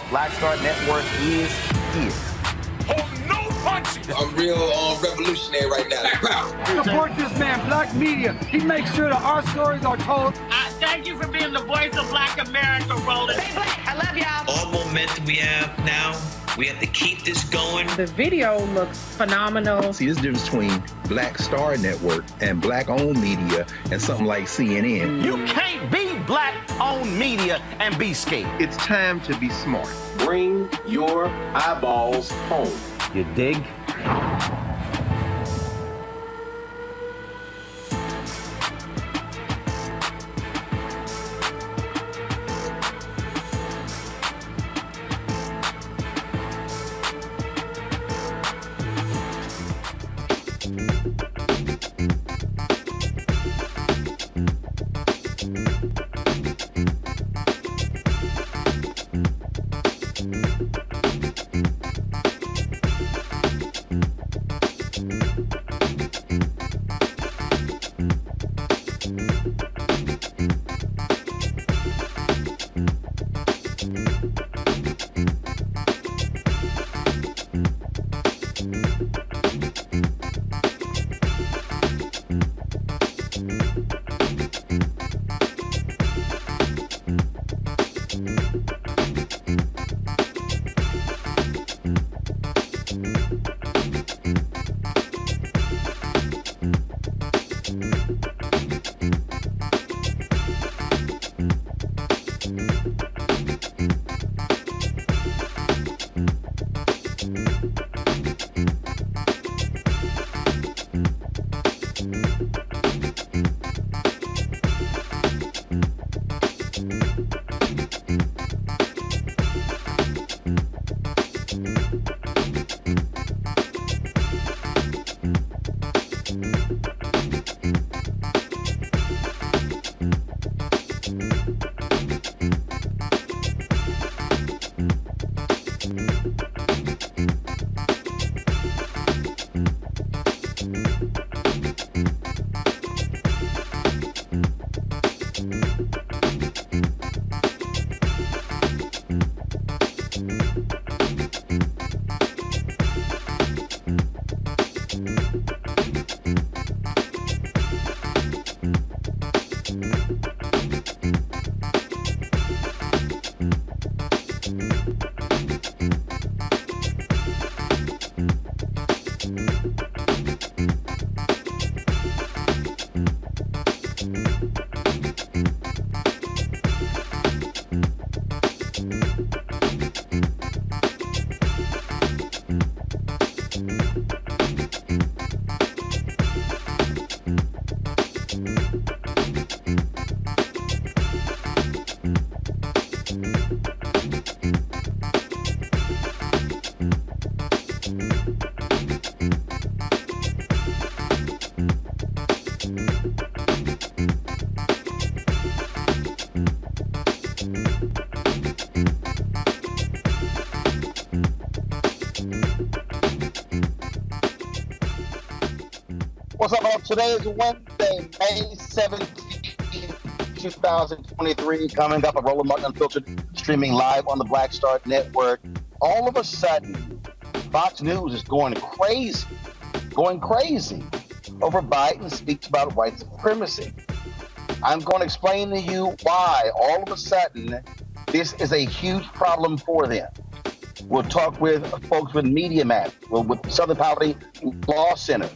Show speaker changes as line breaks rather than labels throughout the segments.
Black Star Network is here.
Oh, no punches!
I'm real revolutionary right now.
Support this man, Black Media. He makes sure that our stories are told.
Thank you for being the voice of Black America, Roland.
Stay black. I love y'all.
All momentum we have now, we have to keep this going.
The video looks phenomenal.
See, there's a difference between Black Star Network and Black-owned media and something like CNN.
You can't be Black-owned media and be scared.
It's time to be smart.
Bring your eyeballs home.
You dig?
What's up, folks? Today is Wednesday, May 17th, 2023. Coming up, a Roland Martin Unfiltered, streaming live on the Black Star Network. All of a sudden, Fox News is going crazy over Biden speaks about white supremacy. I'm going to explain to you why all of a sudden this is a huge problem for them. We'll talk with folks with Media Matters, with Southern Poverty Law Center,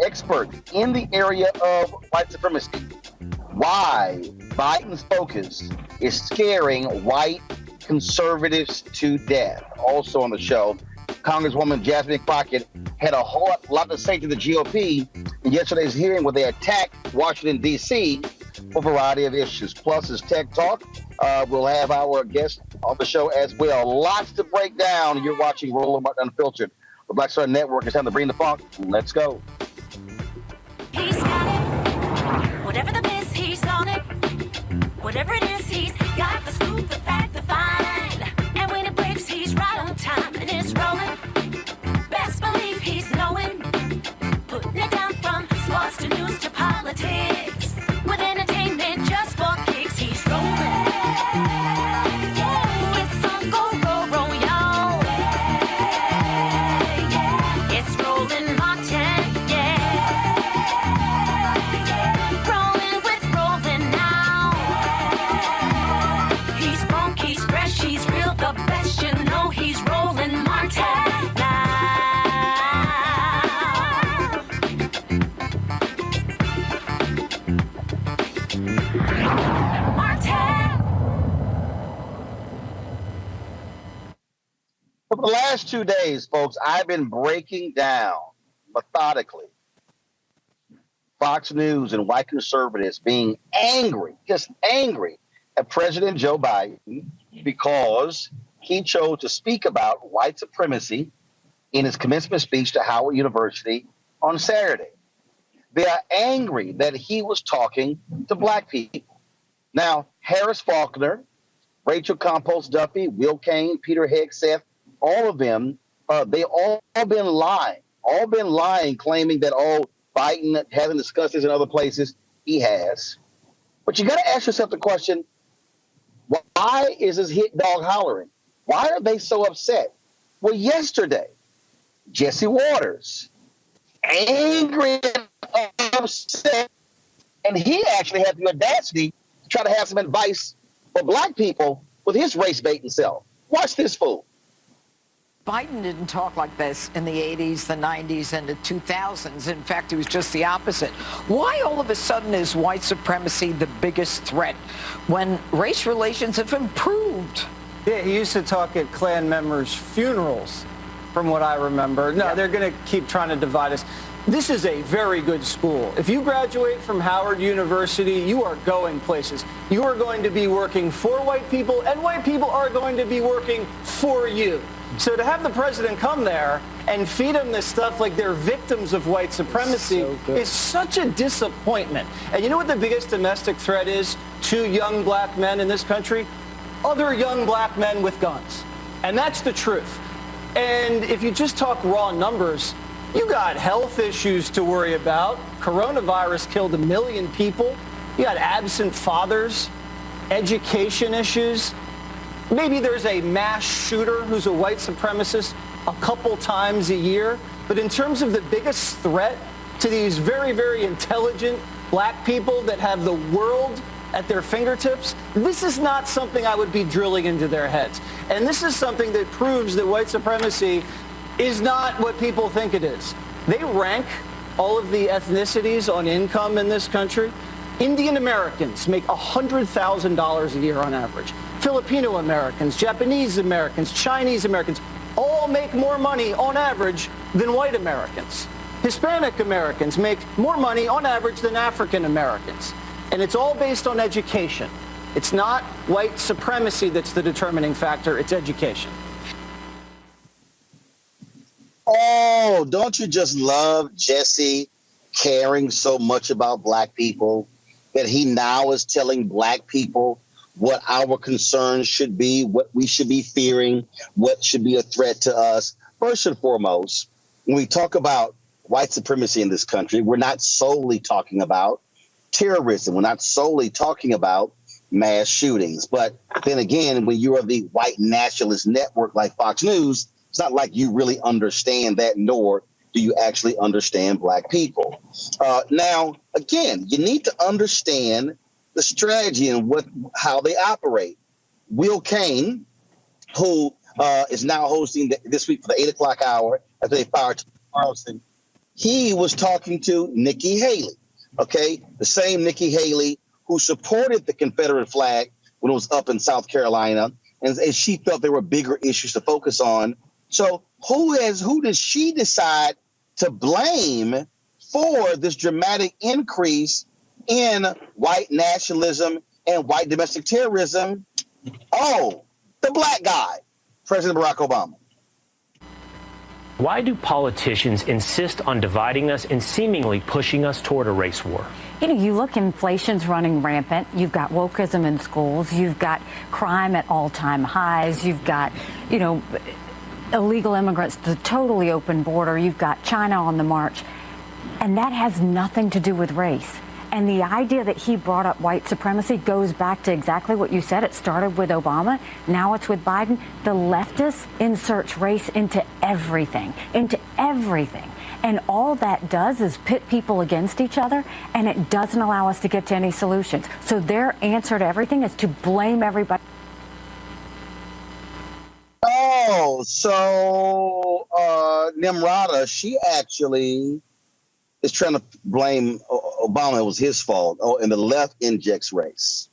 expert in the area of white supremacy. Why Biden's focus is scaring white conservatives to death. Also on the show, Congresswoman Jasmine Crockett had a whole lot to say to the GOP in yesterday's hearing where they attacked Washington, D.C. for a variety of issues. Plus, it's Tech Talk. We'll have our guest on the show as well. Lots to break down. You're watching Roland Martin Unfiltered. The Black Star Network. It's time to bring the funk. Let's go.
He's got it. Whatever the biz, he's on it. Whatever it is, he's got the scoop, the fact, the find. And when it breaks, he's right on time and it's rolling. Best believe he's knowing. Putting it down from sports to news to politics. With entertainment just for kicks, he's rolling. It's on go, roll, y'all. It's Roland Martin, rolling with Roland now. He's funk, he's fresh, he's real, the best, you know he's Roland Martin now.
For the last 2 days, folks, I've been breaking down methodically Fox News and white conservatives being angry, just angry at President Joe Biden because he chose to speak about white supremacy in his commencement speech to Howard University on Saturday. They are angry that he was talking to black people. Now, Harris Faulkner, Rachel Campos Duffy, Will Cain, Peter Hegseth, all of them, they all been lying, claiming that, Biden hasn't discussed this in other places. He has. But you got to ask yourself the question, why is this hit dog hollering? Why are they so upset? Well, yesterday, Jesse Waters, angry and upset, and he actually had the audacity to try to have some advice for black people with his race-baiting self. Watch this fool.
Biden didn't talk like this in the 80s, the 90s, and the 2000s. In fact, it was just the opposite. Why all of a sudden is white supremacy the biggest threat when race relations have improved?
Yeah, he used to talk at Klan members' funerals, from what I remember. No, they're going to keep trying to divide us. This is a very good school. If you graduate from Howard University, you are going places. You are going to be working for white people, and white people are going to be working for you. So to have the president come there and feed them this stuff like they're victims of white supremacy is such a disappointment. And you know what the biggest domestic threat is to young black men in this country? Other young black men with guns. And that's the truth. And if you just talk raw numbers, you got health issues to worry about. Coronavirus killed 1 million people. You got absent fathers, education issues. Maybe there's a mass shooter who's a white supremacist a couple times a year. But in terms of the biggest threat to these very, very intelligent black people that have the world at their fingertips, this is not something I would be drilling into their heads. And this is something that proves that white supremacy is not what people think it is. They rank all of the ethnicities on income in this country. Indian Americans make $100,000 a year on average. Filipino Americans, Japanese Americans, Chinese Americans all make more money on average than white Americans. Hispanic Americans make more money on average than African Americans. And it's all based on education. It's not white supremacy that's the determining factor, it's education.
Oh, don't you just love Jesse caring so much about black people that he now is telling black people what our concerns should be, what we should be fearing, what should be a threat to us. First and foremost, when we talk about white supremacy in this country, we're not solely talking about terrorism. We're not solely talking about mass shootings. But then again, when you are the white nationalist network like Fox News, it's not like you really understand that, nor do you actually understand black people. Now, again, you need to understand the strategy and how they operate. Will Cain, who is now hosting this week for the 8 o'clock hour after they fired Carlson, he was talking to Nikki Haley, okay? The same Nikki Haley who supported the Confederate flag when it was up in South Carolina, and she felt there were bigger issues to focus on. So who does she decide to blame for this dramatic increase in white nationalism and white domestic terrorism? Oh, the black guy, President Barack Obama.
Why do politicians insist on dividing us and seemingly pushing us toward a race war?
You know, you look, inflation's running rampant. You've got wokeism in schools. You've got crime at all-time highs. You've got, illegal immigrants, the totally open border. You've got China on the march. And that has nothing to do with race. And the idea that he brought up white supremacy goes back to exactly what you said. It started with Obama. Now it's with Biden. The leftists insert race into everything. And all that does is pit people against each other, and it doesn't allow us to get to any solutions. So their answer to everything is to blame everybody.
Oh, so Nimrata, she actually is trying to blame Obama. It was his fault. Oh, and the left injects race.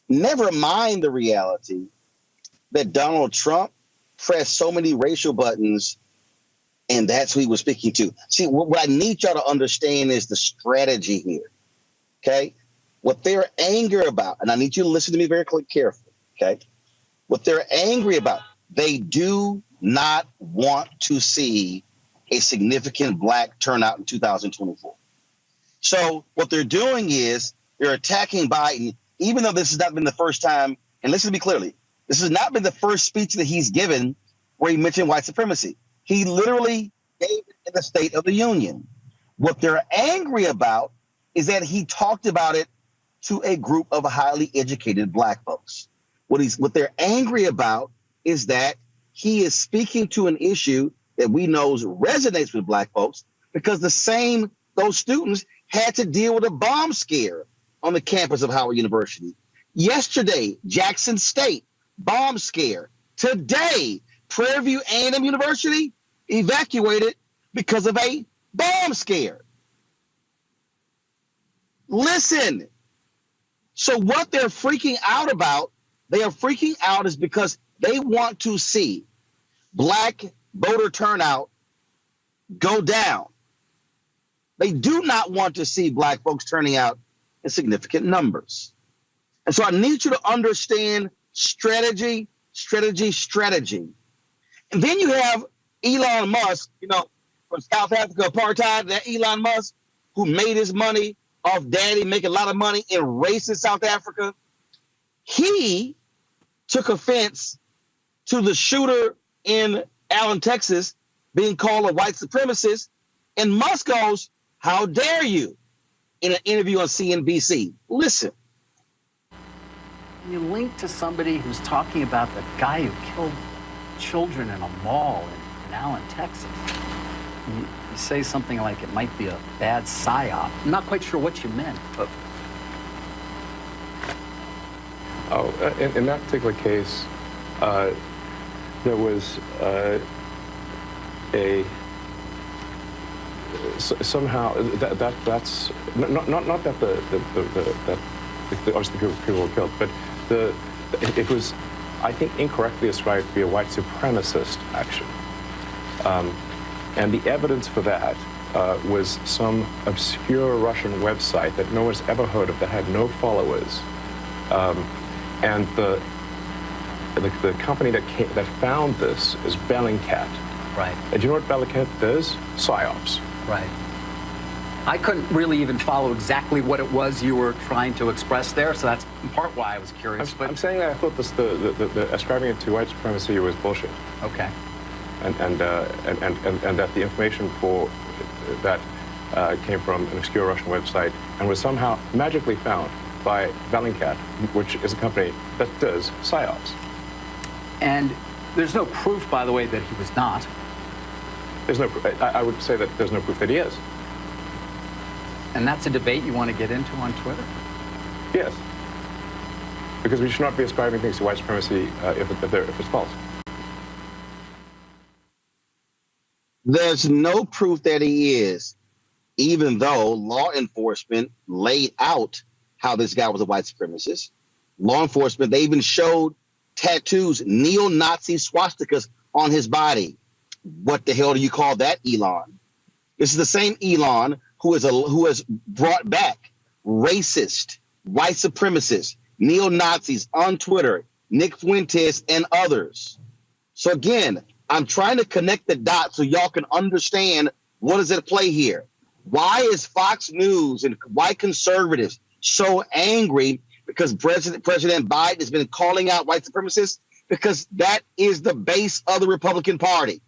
Never mind the reality that Donald Trump pressed so many racial buttons, and that's who he was speaking to. See, what I need y'all to understand is the strategy here, okay? What they're angry about, and I need you to listen to me very carefully, okay? What they're angry about, they do not want to see a significant black turnout in 2024. So what they're doing is they're attacking Biden, even though this has not been the first time, and listen to me clearly, this has not been the first speech that he's given where he mentioned white supremacy. He literally gave it in the State of the Union. What they're angry about is that he talked about it to a group of highly educated black folks. What they're angry about is that he is speaking to an issue that we know resonates with black folks, because those students had to deal with a bomb scare on the campus of Howard University. Yesterday, Jackson State, bomb scare. Today, Prairie View A&M University evacuated because of a bomb scare. Listen. So what they're freaking out about, is because they want to see black voter turnout go down. They do not want to see black folks turning out in significant numbers. And so I need you to understand strategy. And then you have Elon Musk, from South Africa apartheid, that Elon Musk who made his money off daddy making a lot of money in racist South Africa. He took offense to the shooter in Allen, Texas, being called a white supremacist. And Musk goes, "How dare you?" in an interview on CNBC. Listen.
You link to somebody who's talking about the guy who killed children in a mall in Allen, Texas. You say something like it might be a bad psyop. I'm not quite sure what you meant, but...
In that particular case, there was somehow that's not that obviously people were killed, but it was, I think, incorrectly ascribed to be a white supremacist action, and the evidence for that was some obscure Russian website that no one's ever heard of, that had no followers, and the company that found this is Bellingcat.
Right.
And do you know what Bellingcat does? PsyOps.
Right. I couldn't really even follow exactly what it was you were trying to express there, so that's in part why I was curious.
I'm saying that I thought the ascribing it to white supremacy was bullshit.
Okay.
And that the information for that came from an obscure Russian website and was somehow magically found by Bellingcat, which is a company that does psyops.
And there's no proof, by the way, that he was not.
There's no proof. I would say that there's no proof that he is.
And that's a debate you want to get into on Twitter?
Yes. Because we should not be ascribing things to white supremacy if it's false.
There's no proof that he is, even though law enforcement laid out how this guy was a white supremacist. Law enforcement, they even showed tattoos, neo-Nazi swastikas on his body. What the hell do you call that, Elon? This is the same Elon who has brought back racist, white supremacists, neo-Nazis on Twitter, Nick Fuentes and others. So again, I'm trying to connect the dots so y'all can understand what is at play here. Why is Fox News and white conservatives so angry because President Biden has been calling out white supremacists? Because that is the base of the Republican Party.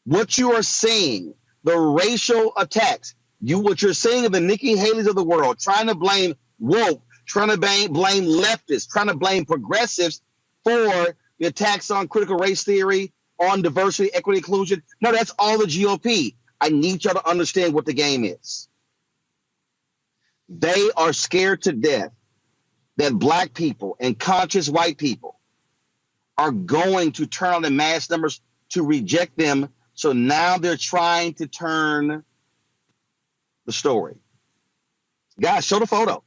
What you are seeing, the racial attacks, what you're seeing of the Nikki Haley's of the world, trying to blame woke, trying to blame leftists, trying to blame progressives for the attacks on critical race theory, on diversity, equity, inclusion. No, that's all the GOP. I need y'all to understand what the game is. They are scared to death that black people and conscious white people are going to turn on in mass numbers to reject them. So now they're trying to turn the story. Guys, show the photo.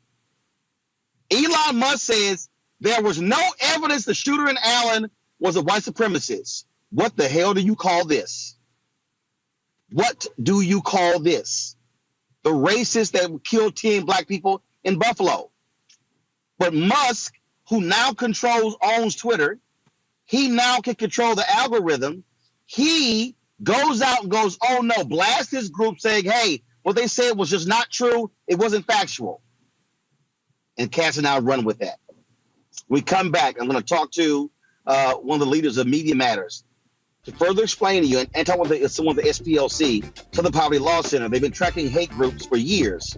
Elon Musk says there was no evidence the shooter in Allen was a white supremacist. What the hell do you call this? What do you call this? The racist that killed 10 black people in Buffalo. But Musk, who now owns Twitter, he now can control the algorithm. He goes out and goes, oh no, blast his group saying, hey, what they said was just not true. It wasn't factual. And cats and I run with that. We come back. I'm going to talk to one of the leaders of Media Matters to further explain to you and talk with someone of the SPLC, Southern Poverty Law Center. They've been tracking hate groups for years.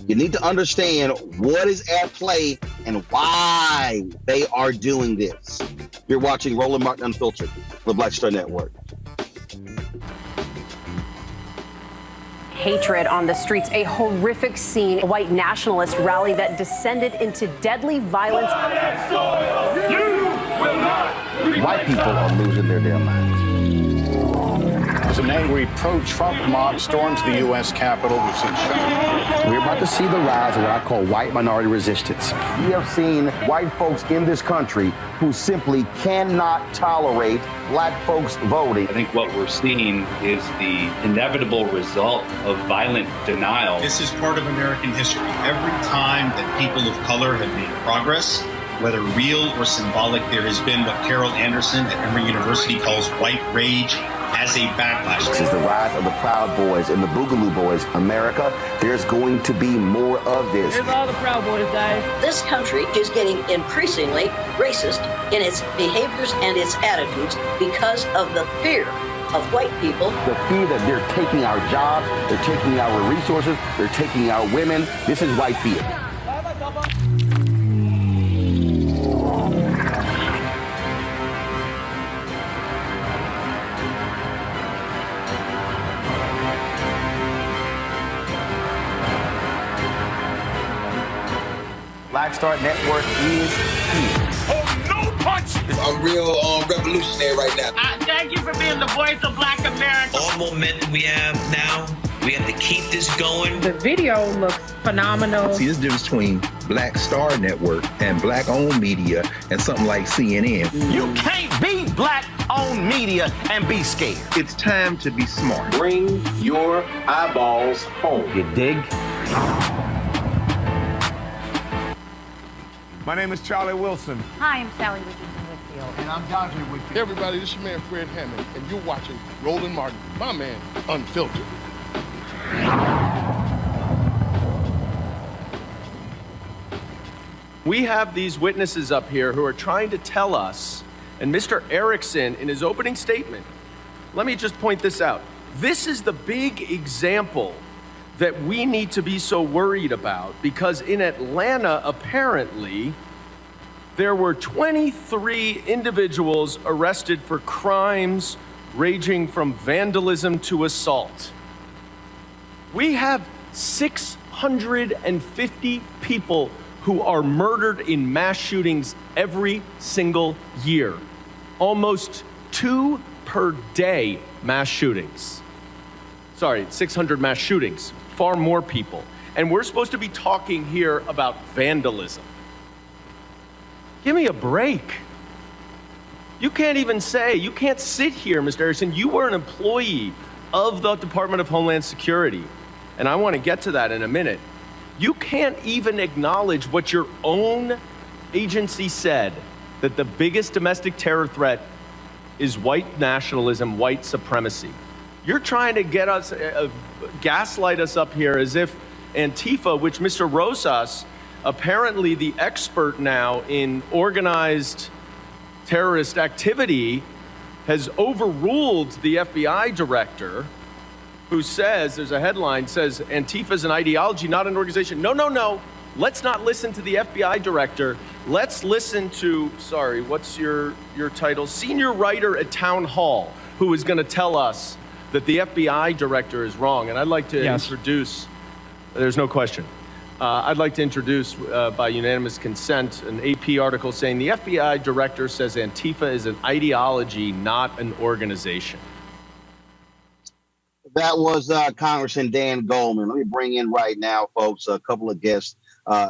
You need to understand what is at play and why they are doing this. You're watching Roland Martin Unfiltered, the Black Star Network.
Hatred on the streets, a horrific scene, a white nationalist rally that descended into deadly violence.
White people are losing their damn minds.
As an angry pro-Trump mob storms the U.S. Capitol, we've seen shooting.
We're about to see the rise of what I call white minority resistance. We have seen white folks in this country who simply cannot tolerate black folks voting.
I think what we're seeing is the inevitable result of violent denial.
This is part of American history. Every time that people of color have made progress, whether real or symbolic, there has been what Carol Anderson at Emory University calls white rage as a backlash.
This is the rise of the Proud Boys and the Boogaloo Boys. America, there's going to be more of this.
Here's all the Proud Boys, guys.
This country is getting increasingly racist in its behaviors and its attitudes because of the fear of white people.
The fear that they're taking our jobs, they're taking our resources, they're taking our women. This is white fear. Black Star Network is here.
Oh, no punches!
I'm real revolutionary right now.
Thank you for being the voice of Black America.
All momentum we have now, we have to keep this going.
The video looks phenomenal.
See, this difference between Black Star Network and black-owned media and something like CNN.
You can't be black-owned media and be scared.
It's time to be smart.
Bring your eyeballs home.
You dig?
My name is Charlie Wilson.
Hi, I'm Sally Whitfield.
And I'm Dante Whitfield.
Hey everybody, this is your man Fred Hammond, and you're watching Roland Martin, my man, Unfiltered.
We have these witnesses up here who are trying to tell us, and Mr. Erickson, in his opening statement, let me just point this out. This is the big example that we need to be so worried about, because in Atlanta, apparently, there were 23 individuals arrested for crimes ranging from vandalism to assault. We have 650 people who are murdered in mass shootings every single year. Almost 2 per day mass shootings. Sorry, 600 mass shootings, far more people. And we're supposed to be talking here about vandalism. Give me a break. You can't sit here, Mr. Harrison. You were an employee of the Department of Homeland Security, and I want to get to that in a minute. You can't even acknowledge what your own agency said, that the biggest domestic terror threat is white nationalism, white supremacy. You're trying to get us, gaslight us up here as if Antifa, which Mr. Rosas, apparently the expert now in organized terrorist activity, has overruled the FBI director, who says, there's a headline, says Antifa is an ideology, not an organization. No. Let's not listen to the FBI director. Let's listen to, sorry, what's your title? Senior writer at Town Hall, who is going to tell us that the FBI director is wrong. And I'd like to introduce, there's no question. I'd like to introduce, by unanimous consent, an AP article saying the FBI director says Antifa is an ideology, not an organization.
That was Congressman Dan Goldman. Let me bring in right now, folks, a couple of guests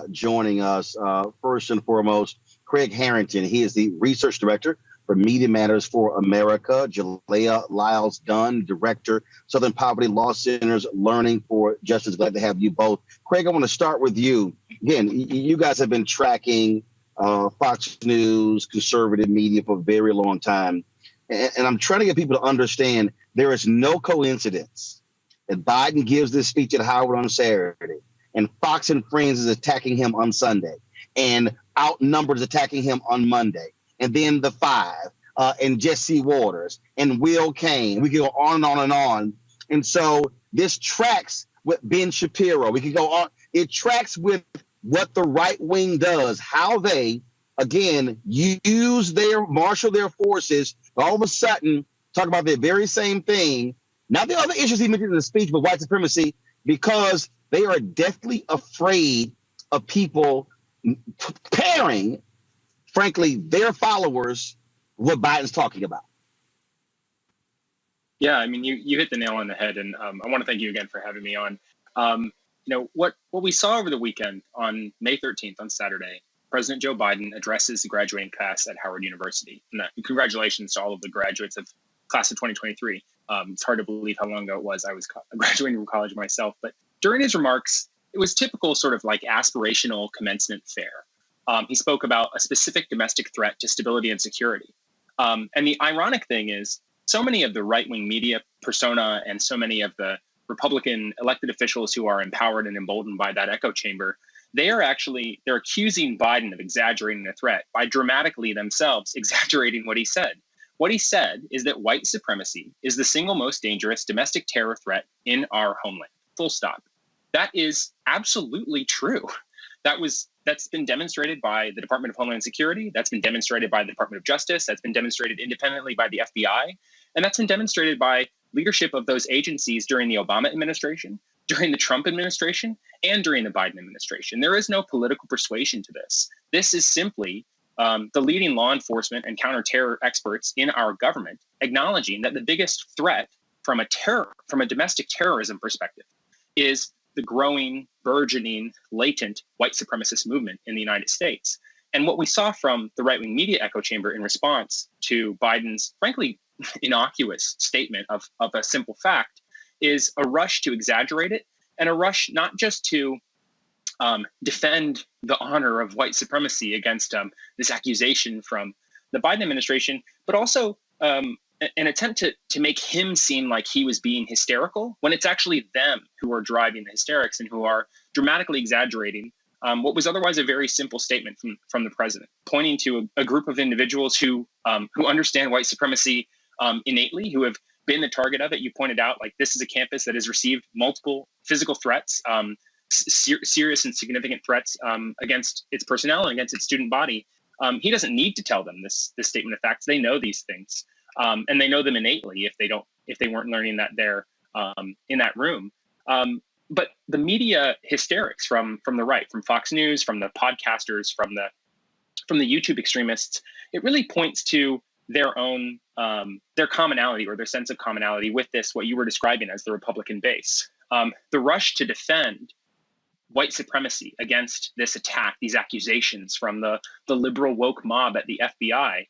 joining us. First and foremost, Craig Harrington. He is the research director for Media Matters for America. Jalea Lyles-Dunn, director, Southern Poverty Law Center's Learning for Justice. Glad to have you both. Craig, I want to start with you. Again, you guys have been tracking Fox News, conservative media for a very long time. And I'm trying to get people to understand there is no coincidence that Biden gives this speech at Howard on Saturday, and Fox and Friends is attacking him on Sunday, and Outnumbered is attacking him on Monday, and then The Five, and Jesse Waters, and Will Cain. We can go on and on and on. And so this tracks with Ben Shapiro. We can go on. It tracks with what the right wing does, how they, again, marshal their forces, all of a sudden talk about the very same thing, not the other issues he mentioned in the speech, but white supremacy, because they are deathly afraid of people pairing, frankly, their followers with what Biden's talking about.
Yeah, I mean, you hit the nail on the head, and I want to thank you again for having me on. What we saw over the weekend on May 13th, on Saturday, President Joe Biden addresses the graduating class at Howard University. And congratulations to all of the graduates of class of 2023. It's hard to believe how long ago it was. I was graduating from college myself. But during his remarks, it was typical sort of like aspirational commencement fare. He spoke about a specific domestic threat to stability and security. And the ironic thing is, so many of the right-wing media persona and so many of the Republican elected officials who are empowered and emboldened by that echo chamber, they're accusing Biden of exaggerating the threat by dramatically themselves exaggerating what he said. What he said is that white supremacy is the single most dangerous domestic terror threat in our homeland. Full stop. That is absolutely true. That's been demonstrated by the Department of Homeland Security. That's been demonstrated by the Department of Justice. That's been demonstrated independently by the FBI. And that's been demonstrated by leadership of those agencies during the Obama administration, during the Trump administration, and during the Biden administration. There is no political persuasion to this. This is simply the leading law enforcement and counterterror experts in our government acknowledging that the biggest threat from a domestic terrorism perspective is the growing, burgeoning, latent white supremacist movement in the United States. And what we saw from the right-wing media echo chamber in response to Biden's, frankly, innocuous statement of a simple fact is a rush to exaggerate it, and a rush not just to defend the honor of white supremacy against this accusation from the Biden administration, but also an attempt to make him seem like he was being hysterical when it's actually them who are driving the hysterics and who are dramatically exaggerating what was otherwise a very simple statement from the president, pointing to a group of individuals who understand white supremacy innately, who have been the target of it. You pointed out, like, this is a campus that has received multiple physical threats, serious and significant threats against its personnel and against its student body. He doesn't need to tell them this statement of facts. They know these things, and they know them innately if they weren't learning that there in that room. But the media hysterics from the right, from Fox News, from the podcasters, from the YouTube extremists, it really points to their own their commonality, or their sense of commonality with this, what you were describing as the Republican base. The rush to defend white supremacy against this attack, these accusations from the liberal woke mob at the FBI,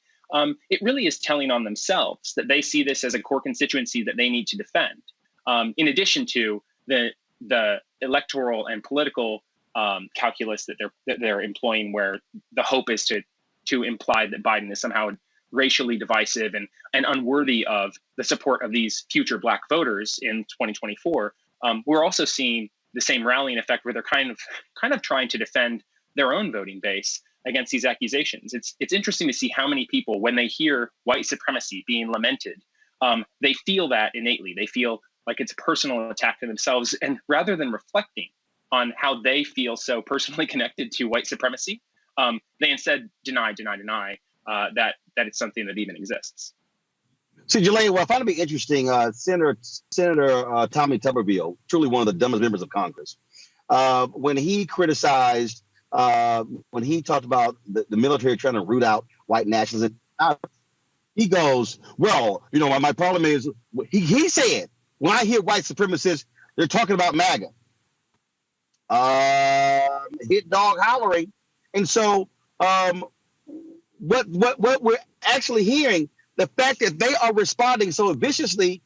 it really is telling on themselves that they see this as a core constituency that they need to defend. In addition to the electoral and political calculus that they're employing, where the hope is to imply that Biden is somehow racially divisive and unworthy of the support of these future Black voters in 2024. We're also seeing the same rallying effect where they're kind of trying to defend their own voting base against these accusations. It's interesting to see how many people, when they hear white supremacy being lamented, they feel that innately. They feel like it's a personal attack to themselves, and rather than reflecting on how they feel so personally connected to white supremacy, they instead deny that it's something that even exists.
See, Jelaine, what I find to be interesting, Senator Tommy Tuberville, truly one of the dumbest members of Congress, when he criticized, when he talked about the military trying to root out white nationalism, he goes, well, my problem is, he said, when I hear white supremacists, they're talking about MAGA. Hit dog hollering. And so what we're actually hearing, the fact that they are responding so viciously,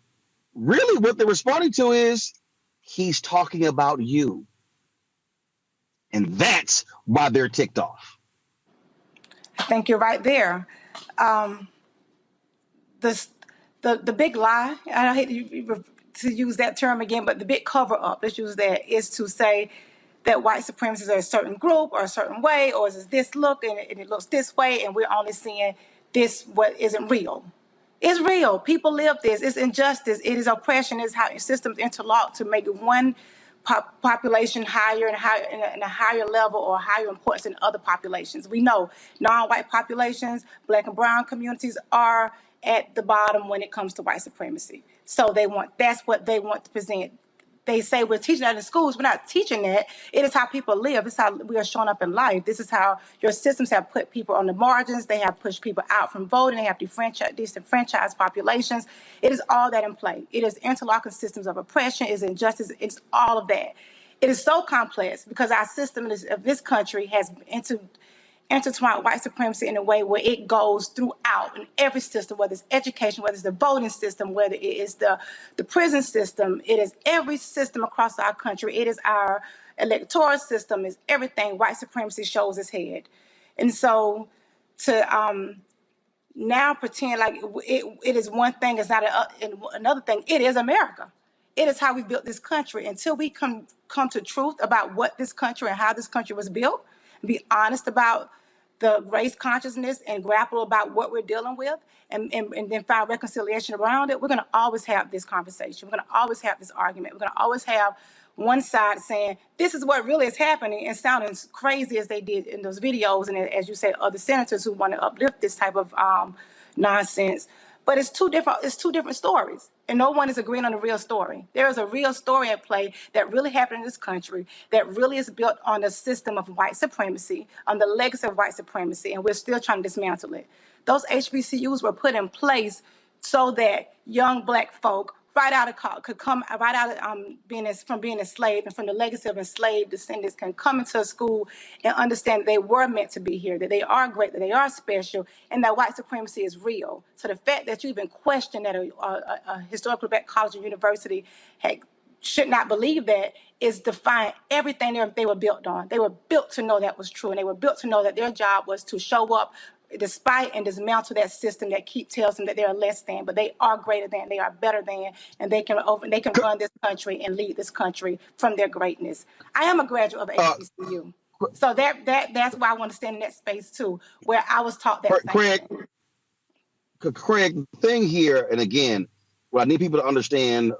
really what they're responding to is, he's talking about you. And that's why they're ticked off.
I think you're right there. The big lie, and I hate to use that term again, but the big cover up, let's use that, is to say that white supremacists are a certain group or a certain way, or is this look and it looks this way, and we're only seeing this what isn't real. It's real. People live this. It's injustice. It is oppression. It's how systems interlock to make one population higher and higher in a higher level or higher importance than other populations. We know non-white populations, Black and brown communities are at the bottom when it comes to white supremacy. So that's what they want to present. They say we're teaching that in schools. We're not teaching that. It is how people live. It's how we are showing up in life. This is how your systems have put people on the margins. They have pushed people out from voting. They have disenfranchised populations. It is all that in play. It is interlocking systems of oppression. It is injustice. It's all of that. It is so complex because our system of this country has intertwined white supremacy in a way where it goes throughout in every system, whether it's education, whether it's the voting system, whether it is the prison system, it is every system across our country. It is our electoral system, is everything. White supremacy shows its head. And so to now pretend like it is one thing, it's not another thing. It is America. It is how we built this country. Until we come to truth about what this country and how this country was built, be honest about the race consciousness and grapple about what we're dealing with and then find reconciliation around it, we're going to always have this conversation. We're going to always have this argument. We're going to always have one side saying, this is what really is happening, and sounding crazy as they did in those videos. And as you said, other senators who want to uplift this type of nonsense. But it's two different stories. And no one is agreeing on the real story. There is a real story at play that really happened in this country that really is built on the system of white supremacy, on the legacy of white supremacy, and we're still trying to dismantle it. Those HBCUs were put in place so that young Black folk could come right out of being enslaved, and from the legacy of enslaved descendants can come into a school and understand they were meant to be here, that they are great, that they are special, and that white supremacy is real. So the fact that you even question that a historically Black college or university should not believe that is defying everything they were built on. They were built to know that was true, and they were built to know that their job was to show up despite and dismantle that system that tells them that they are less than, but they are greater than, they are better than, and they can run this country and lead this country from their greatness. I am a graduate of HBCU, so that's why I want to stand in that space too, where I was taught that.
Craig, the thing here, and again,
what I need people to understand,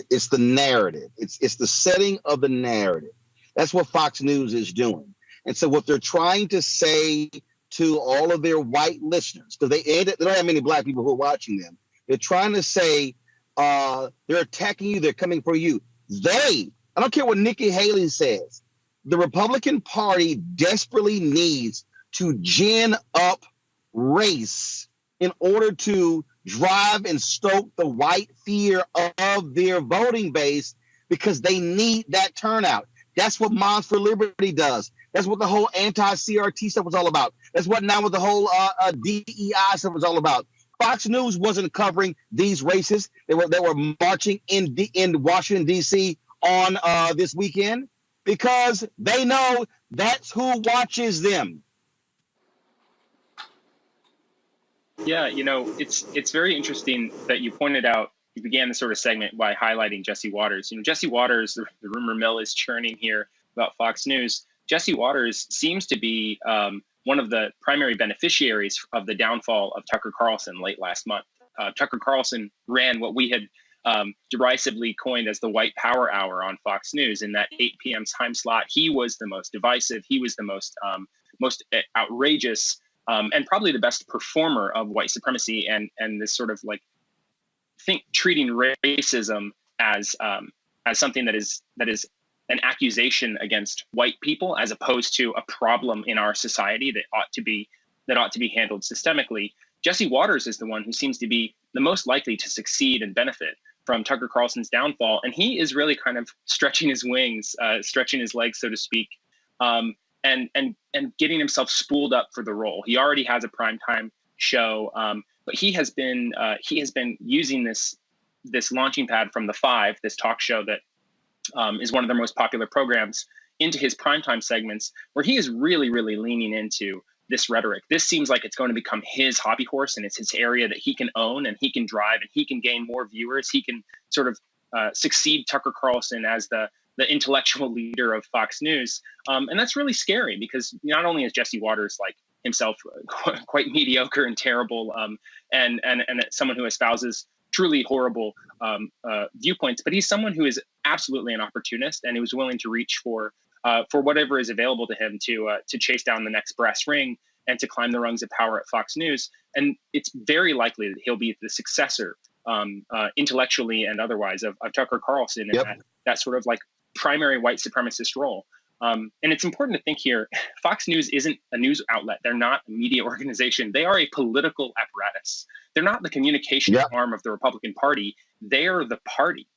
it's the narrative. It's the setting of the narrative. That's what Fox News is doing. And so what they're trying to say to all of their white listeners, because they don't have many black people who are watching them. They're trying to say they're attacking you. They're coming for you. I don't care what Nikki Haley says. The Republican Party desperately needs to gin up race in order to drive and stoke the white fear of their voting base, because they need that turnout. That's what Moms for Liberty does. That's what the whole anti-CRT stuff was all about. That's what now with the whole DEI stuff was all about. Fox News wasn't covering these races. They were marching in Washington, D.C. on this weekend because they know that's who watches them.
Yeah, it's very interesting that you pointed out, you began this sort of segment by highlighting Jesse Waters. Jesse Waters, the rumor mill is churning here about Fox News. Jesse Waters seems to be one of the primary beneficiaries of the downfall of Tucker Carlson late last month. Tucker Carlson ran what we had derisively coined as the white power hour on Fox News in that 8 p.m. time slot. He was the most divisive. He was the most outrageous and probably the best performer of white supremacy and this sort of treating racism as something that is an accusation against white people as opposed to a problem in our society that ought to be handled systemically. Jesse Waters is the one who seems to be the most likely to succeed and benefit from Tucker Carlson's downfall, and he is really kind of stretching his wings, stretching his legs, so to speak, and getting himself spooled up for the role. He already has a primetime show, but he has been using this launching pad from The Five, this talk show that is one of their most popular programs, into his primetime segments, where he is really, really leaning into this rhetoric. This seems like it's going to become his hobby horse, and it's his area that he can own and he can drive and he can gain more viewers. He can sort of succeed Tucker Carlson as the intellectual leader of Fox News. And that's really scary because not only is Jesse Waters himself quite mediocre and terrible and someone who espouses truly horrible viewpoints, but he's someone who is absolutely an opportunist and who's willing to reach for whatever is available to him to chase down the next brass ring and to climb the rungs of power at Fox News. And it's very likely that he'll be the successor intellectually and otherwise of Tucker Carlson in that sort of primary white supremacist role. And it's important to think here, Fox News isn't a news outlet. They're not a media organization. They are a political apparatus. They're not the communication arm of the Republican Party. They're the party.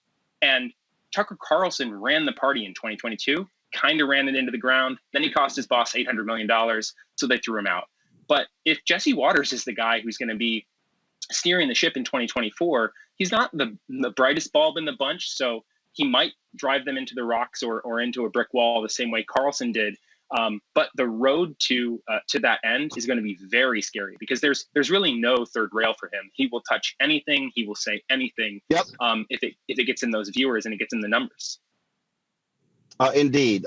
And Tucker Carlson ran the party in 2022, kind of ran it into the ground. Then he cost his boss $800 million, so they threw him out. But if Jesse Waters is the guy who's going to be steering the ship in 2024, he's not the brightest bulb in the bunch, so he might drive them into the rocks or into a brick wall the same way Carlson did. But the road to that end is going to be very scary because there's really no third rail for him. He will touch anything. He will say anything. If it gets in those viewers and it gets in the numbers.
Indeed.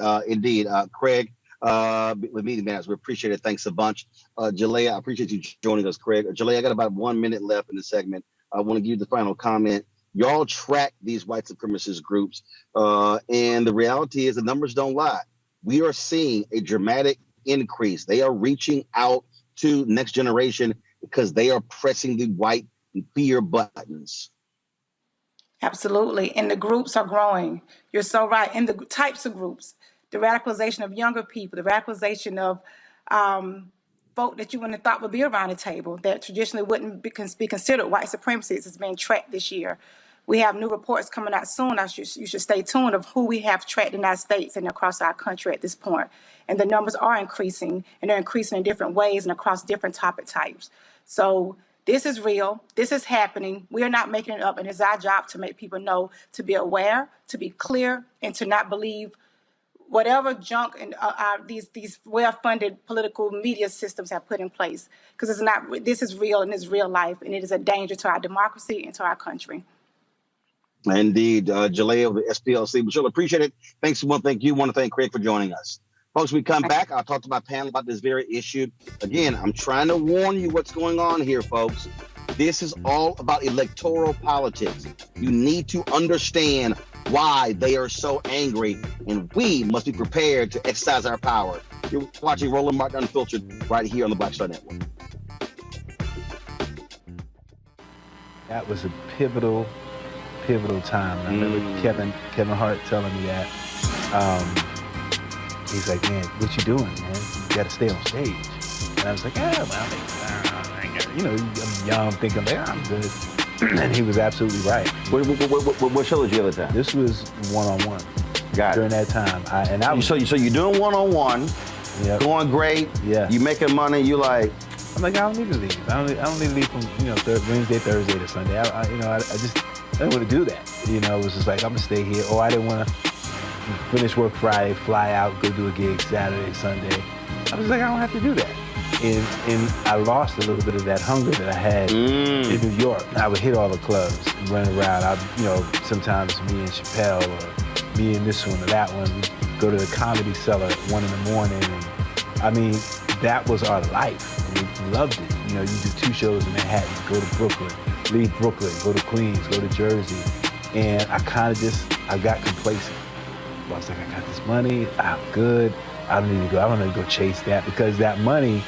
Craig, with me, man, we appreciate it. Thanks a bunch. Jalea, I appreciate you joining us, Craig. Jalea, I got about 1 minute left in the segment. I want to give you the final comment. Y'all track these white supremacist groups, and the reality is the numbers don't lie. We are seeing a dramatic increase. They are reaching out to next generation because they are pressing the white fear buttons.
Absolutely. And the groups are growing. You're so right. And the types of groups, the radicalization of younger people, the radicalization of folk that you wouldn't have thought would be around the table that traditionally wouldn't be considered white supremacists is being tracked this year. We have new reports coming out soon. You should stay tuned of who we have tracked in our states and across our country at this point. And the numbers are increasing, and they're increasing in different ways and across different topic types. So this is real. This is happening. We are not making it up, and it's our job to make people know, to be aware, to be clear, and to not believe whatever junk and these well-funded political media systems have put in place. Because it's not. This is real, and it's real life, and it is a danger to our democracy and to our country.
Indeed, Jalea of the SPLC. Michelle, appreciate it. Thanks. Thank you. Want to thank Craig for joining us. Folks, we come back. I'll talk to my panel about this very issue. Again, I'm trying to warn you what's going on here, folks. This is all about electoral politics. You need to understand why they are so angry, and we must be prepared to exercise our power. You're watching Roland Martin Unfiltered right here on the Black Star Network.
That was a pivotal time. I remember Kevin Hart telling me that. He's like, man, what you doing, man? You got to stay on stage. And I was like, yeah, well, you know, I'm young, thinking, like, I'm good. And he was absolutely right.
What show was you at the time?
This was one-on-one.
Got it.
During that time.
So you're doing one-on-one, going great, you making money, you like...
I'm like, I don't need to leave. I don't need to leave from, Wednesday, Thursday to Sunday. I didn't want to do that. It was just like, I'm going to stay here. Or I didn't want to finish work Friday, fly out, go do a gig Saturday, Sunday. I was like, I don't have to do that. And I lost a little bit of that hunger that I had in New York. I would hit all the clubs and run around. Sometimes me and Chappelle or me and this one or that one, we'd go to the Comedy Cellar at 1 a.m. That was our life. We loved it. You do 2 shows in Manhattan, go to Brooklyn, leave Brooklyn, go to Queens, go to Jersey. And I got complacent. I was like, I got this money, I'm good. I don't need to go chase that, because that money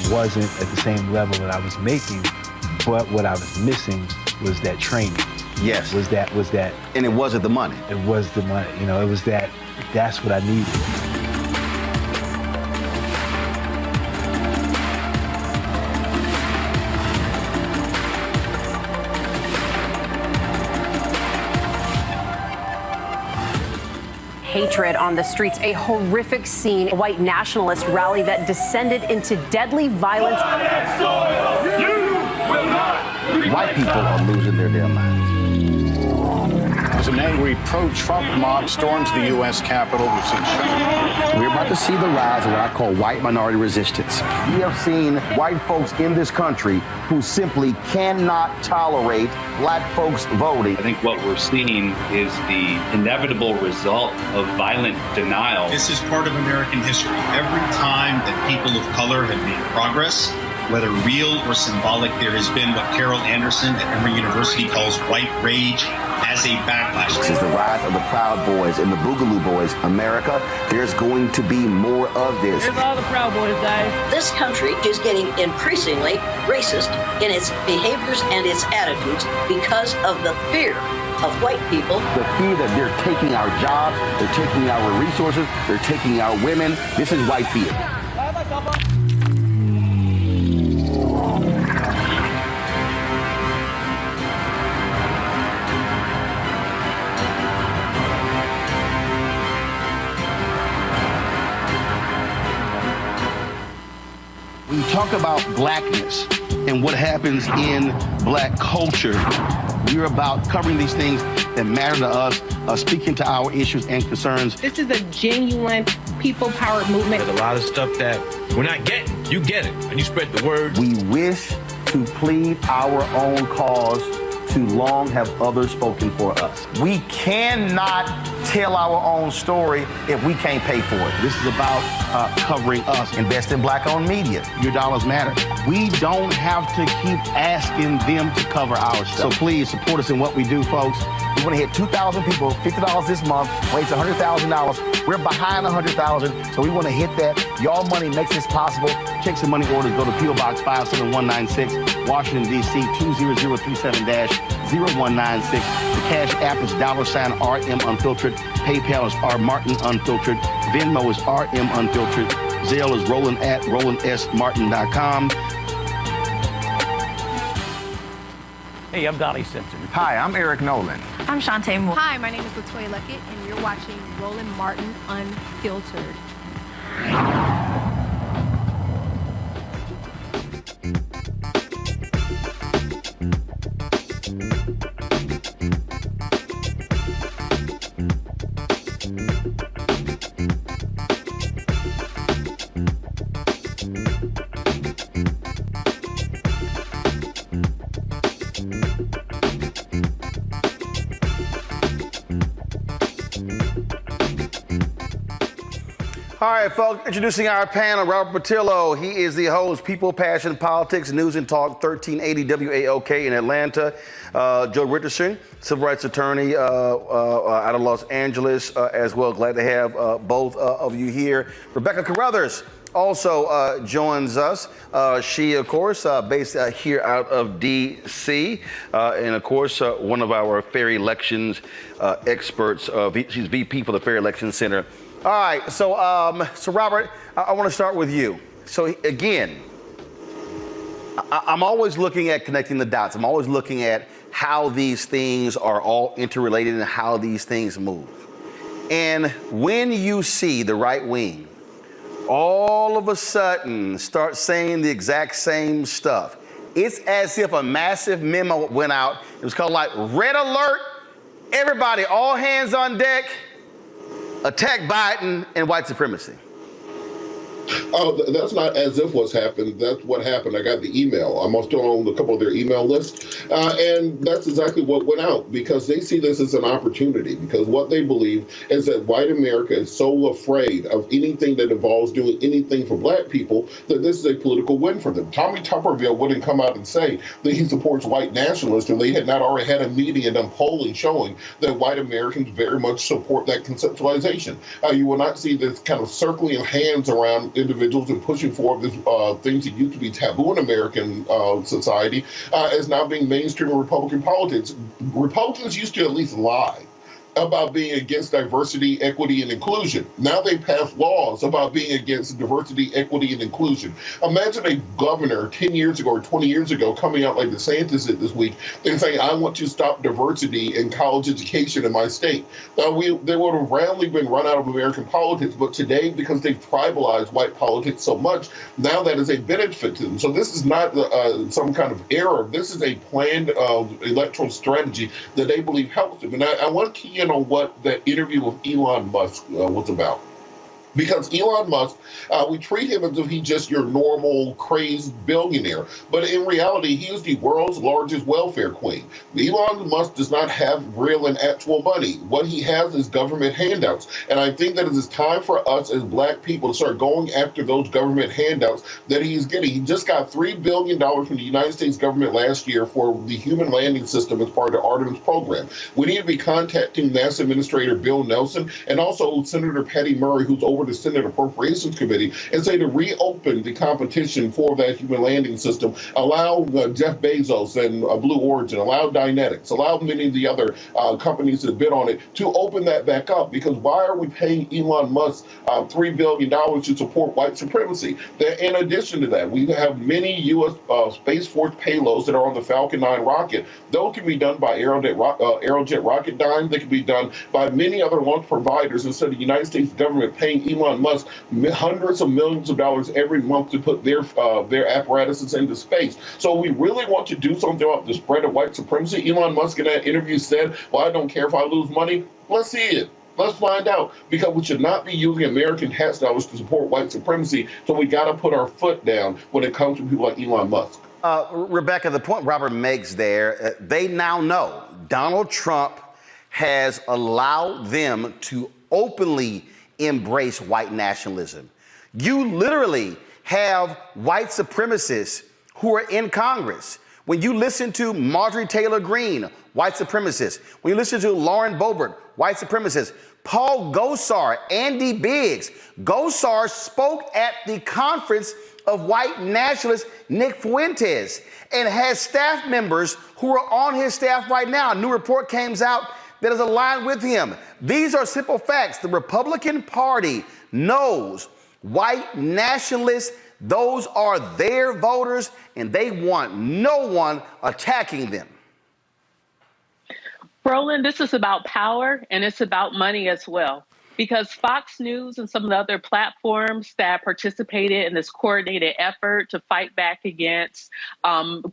wasn't at the same level that I was making, but what I was missing was that training.
Yes.
Was that.
And it wasn't the money.
It was the money. It was that's what I needed.
Hatred on the streets, a horrific scene, a white nationalist rally that descended into deadly violence.
White people are losing their damn minds.
As an angry pro-Trump mob storms the U.S. Capitol, we've seen
We're about to see the rise of what I call white minority resistance. We have seen white folks in this country who simply cannot tolerate black folks voting.
I think what we're seeing is the inevitable result of violent denial.
This is part of American history. Every time that people of color have made progress, whether real or symbolic, there has been what Carol Anderson at Emory University calls white rage as a backlash.
This is the rise of the Proud Boys and the Boogaloo Boys. America, there's going to be more of this.
Here's all the Proud Boys, guys.
This country is getting increasingly racist in its behaviors and its attitudes because of the fear of white people.
The fear that they're taking our jobs, they're taking our resources, they're taking our women. This is white fear. When you talk about blackness and what happens in black culture, we're about covering these things that matter to us, speaking to our issues and concerns.
This is a genuine people-powered movement.
There's a lot of stuff that we're not getting. You get it, and you spread the word.
We wish to plead our own cause. Too long have others spoken for us. We cannot tell our own story if we can't pay for it. This is about covering us. Invest in black-owned media. Your dollars matter. We don't have to keep asking them to cover our stuff. So please support us in what we do, folks. We want to hit 2,000 people, $50 this month, raise $100,000. We're behind 100,000, so we want to hit that. Y'all money makes this possible. Check some money orders. Go to P.O. Box 57196, Washington, D.C. 20037-0196. The Cash App is $RM Unfiltered. PayPal is R Martin Unfiltered. Venmo is RM Unfiltered. Zelle is Roland at RolandSMartin.com.
Hey, I'm Donnie Simpson.
Hi, I'm Eric Nolan.
I'm Shantae Moore.
Hi, my name is Latoya Luckett, and you're watching Roland Martin Unfiltered.
All right, folks, introducing our panel, Robert Patillo. He is the host, People, Passion, Politics, News and Talk, 1380 WAOK in Atlanta. Joe Richardson, civil rights attorney out of Los Angeles as well. Glad to have both of you here. Rebecca Carruthers also joins us. She, of course, based here out of D.C. And, of course, one of our fair elections experts. She's VP for the Fair Elections Center. All right, so Robert, I want to start with you. So again, I'm always looking at connecting the dots. I'm always looking at how these things are all interrelated and how these things move. And when you see the right wing all of a sudden start saying the exact same stuff, it's as if a massive memo went out. It was called like red alert, everybody, all hands on deck. Attack Biden and white supremacy.
Oh, that's not as if what's happened. That's what happened. I got the email. I'm still on a couple of their email lists. And that's exactly what went out, because they see this as an opportunity, because what they believe is that white America is so afraid of anything that involves doing anything for black people that this is a political win for them. Tommy Tuberville wouldn't come out and say that he supports white nationalists if they had not already had a meeting and done polling showing that white Americans very much support that conceptualization. You will not see this kind of circling of hands around individuals and pushing forward this, things that used to be taboo in American society is now being mainstream in Republican politics. Republicans used to at least lie about being against diversity, equity, and inclusion. Now they pass laws about being against diversity, equity, and inclusion. Imagine a governor 10 years ago or 20 years ago coming out like DeSantis did this week and saying, I want to stop diversity in college education in my state. They would have roundly been run out of American politics, but today, because they've tribalized white politics so much, now that is a benefit to them. So this is not some kind of error. This is a planned electoral strategy that they believe helps them. And I want to key on what that interview with Elon Musk was about. Because Elon Musk, we treat him as if he's just your normal crazed billionaire. But in reality, he is the world's largest welfare queen. Elon Musk does not have real and actual money. What he has is government handouts. And I think that it is time for us as black people to start going after those government handouts that he's getting. He just got $3 billion from the United States government last year for the human landing system as part of the Artemis program. We need to be contacting NASA Administrator Bill Nelson and also Senator Patty Murray, who's over the Senate Appropriations Committee, and say to reopen the competition for that human landing system, allow Jeff Bezos and Blue Origin, allow Dynetics, allow many of the other companies that bid on it to open that back up. Because why are we paying Elon Musk $3 billion to support white supremacy? In addition to that, we have many U.S. Space Force payloads that are on the Falcon 9 rocket. Those can be done by Aerojet Rocketdyne. They can be done by many other launch providers instead of the United States government paying Elon Musk hundreds of millions of dollars every month to put their apparatuses into space. So we really want to do something about the spread of white supremacy. Elon Musk in that interview said, well, I don't care if I lose money. Let's see it. Let's find out, because we should not be using American tax dollars to support white supremacy. So we got to put our foot down when it comes to people like Elon Musk.
Rebecca, the point Robert makes there, they now know Donald Trump has allowed them to openly embrace white nationalism. You literally have white supremacists who are in Congress. When you listen to Marjorie Taylor Greene, white supremacist. When you listen to Lauren Boebert, white supremacist. Paul Gosar, Andy Biggs. Gosar spoke at the conference of white nationalist Nick Fuentes and has staff members who are on his staff right now. A new report came out that is aligned with him. These are simple facts. The Republican Party knows white nationalists, those are their voters, and they want no one attacking them.
Roland, this is about power, and it's about money as well. Because Fox News and some of the other platforms that participated in this coordinated effort to fight back against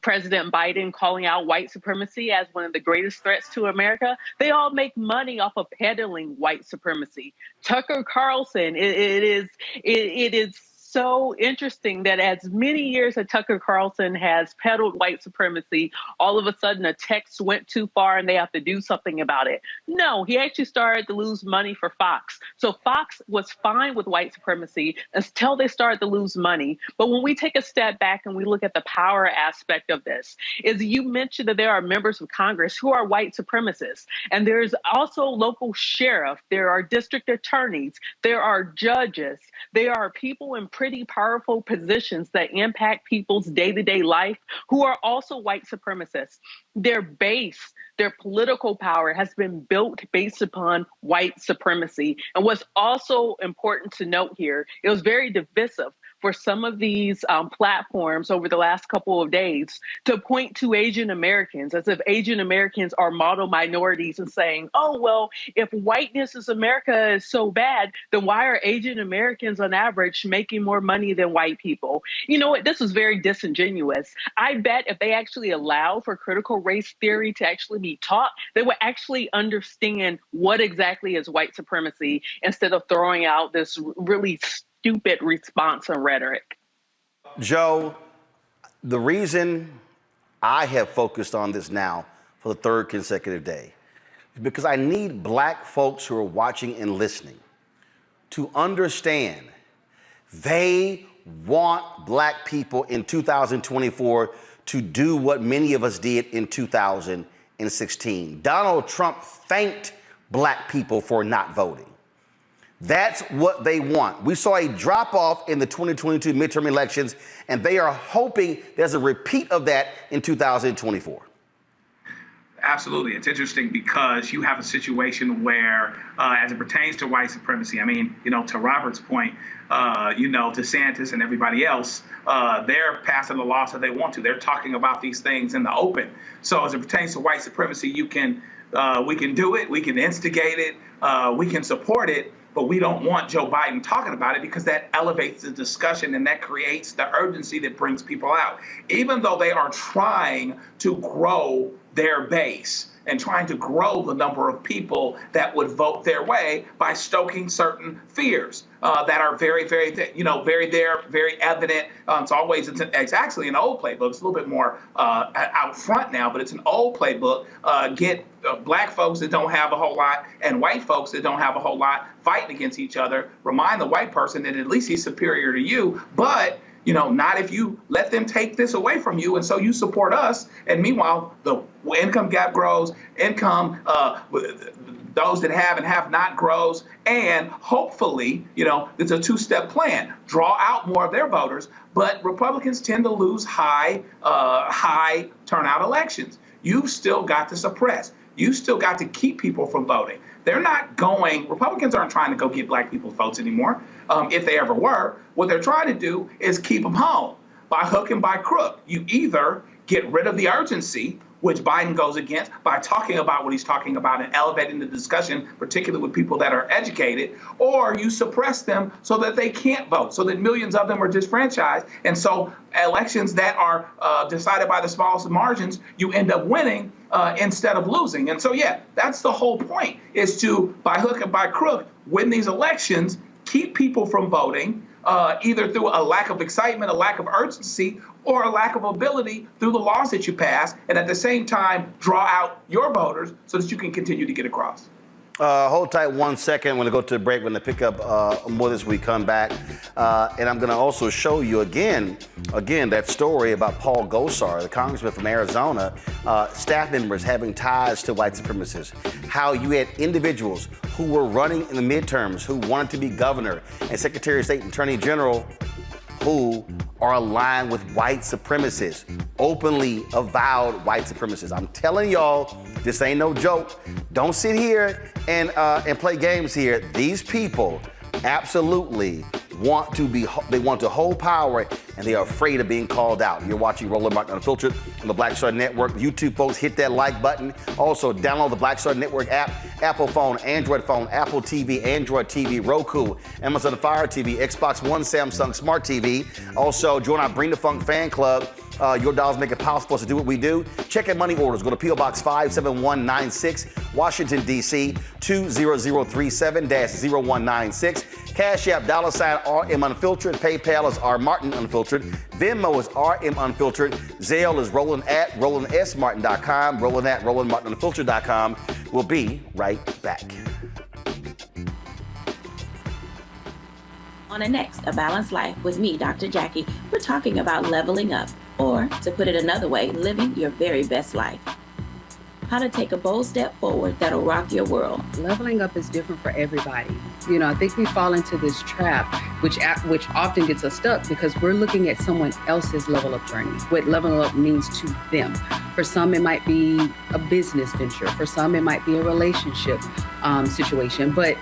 President Biden calling out white supremacy as one of the greatest threats to America, they all make money off of peddling white supremacy. Tucker Carlson, it is so interesting that as many years as Tucker Carlson has peddled white supremacy, all of a sudden a text went too far and they have to do something about it. No, he actually started to lose money for Fox. So Fox was fine with white supremacy until they started to lose money. But when we take a step back and we look at the power aspect of this, is you mentioned that there are members of Congress who are white supremacists. And there's also local sheriff, there are district attorneys, there are judges, there are people in pretty powerful positions that impact people's day-to-day life who are also white supremacists. Their base, their political power has been built based upon white supremacy. And what's also important to note here, it was very divisive for some of these platforms over the last couple of days to point to Asian Americans as if Asian Americans are model minorities and saying, oh, well, if whiteness is America is so bad, then why are Asian Americans on average making more money than white people? You know what? This is very disingenuous. I bet if they actually allowed for critical race theory to actually be taught, they would actually understand what exactly is white supremacy instead of throwing out this really stupid response and rhetoric.
Joe, the reason I have focused on this now for the third consecutive day is because I need black folks who are watching and listening to understand they want black people in 2024 to do what many of us did in 2016. Donald Trump thanked black people for not voting. That's what they want. We saw a drop-off in the 2022 midterm elections, and they are hoping there's a repeat of that in 2024.
Absolutely. It's interesting because you have a situation where, as it pertains to white supremacy, I mean, to Robert's point, DeSantis and everybody else, they're passing the laws that they want to. They're talking about these things in the open. So as it pertains to white supremacy, we can do it, we can instigate it, we can support it, but we don't want Joe Biden talking about it because that elevates the discussion and that creates the urgency that brings people out. Even though they are trying to grow their base and trying to grow the number of people that would vote their way by stoking certain fears that are very, very, very evident. It's actually an old playbook. It's a little bit more out front now, but it's an old playbook. Get black folks that don't have a whole lot and white folks that don't have a whole lot fighting against each other. Remind the white person that at least he's superior to you, but not if you let them take this away from you. And so you support us. And meanwhile, the income gap grows, those that have and have not grows. And hopefully, it's a two-step plan. Draw out more of their voters. But Republicans tend to lose high turnout elections. You've still got to suppress. You still got to keep people from voting. Republicans aren't trying to go get black people's votes anymore, if they ever were. What they're trying to do is keep them home by hook and by crook. You either get rid of the urgency, which Biden goes against, by talking about what he's talking about and elevating the discussion, particularly with people that are educated, or you suppress them so that they can't vote, so that millions of them are disfranchised. And so elections that are decided by the smallest margins, you end up winning instead of losing. And so, that's the whole point, is to, by hook and by crook, win these elections, keep people from voting, either through a lack of excitement, a lack of urgency, or a lack of ability through the laws that you pass, and at the same time, draw out your voters so that you can continue to get across.
Hold tight 1 second. I'm going to go to the break. We're going to pick up more as we come back. And I'm going to also show you again, that story about Paul Gosar, the congressman from Arizona, staff members having ties to white supremacists. How you had individuals who were running in the midterms who wanted to be governor and Secretary of State and Attorney General who are aligned with white supremacists, openly avowed white supremacists. I'm telling y'all, this ain't no joke. Don't sit here and play games here. These people absolutely want to hold power, and they are afraid of being called out. You're watching Roland Martin Unfiltered on the Black Star Network. YouTube folks, hit that like button. Also, download the Black Star Network app, Apple phone, Android phone, Apple TV, Android TV, Roku, Amazon Fire TV, Xbox One, Samsung Smart TV. Also, join our Bring the Funk fan club. Your dollars make it possible for us to do what we do. Check out money orders. Go to P.O. Box 57196, Washington, D.C., 20037-0196.
Cash App, $RM Unfiltered. PayPal is R Martin Unfiltered. Venmo is RM Unfiltered. Zelle is Roland@RolandSMartin.com. Roland@RolandMartinUnfiltered.com. We'll be right back.
On the next A Balanced Life with me, Dr. Jackie, we're talking about leveling up, or to put it another way, living your very best life. How to take a bold step forward that'll rock your world.
Leveling up is different for everybody. You know, I think we fall into this trap, which often gets us stuck because we're looking at someone else's level up journey, what leveling up means to them. For some, it might be a business venture. For some, it might be a relationship situation, but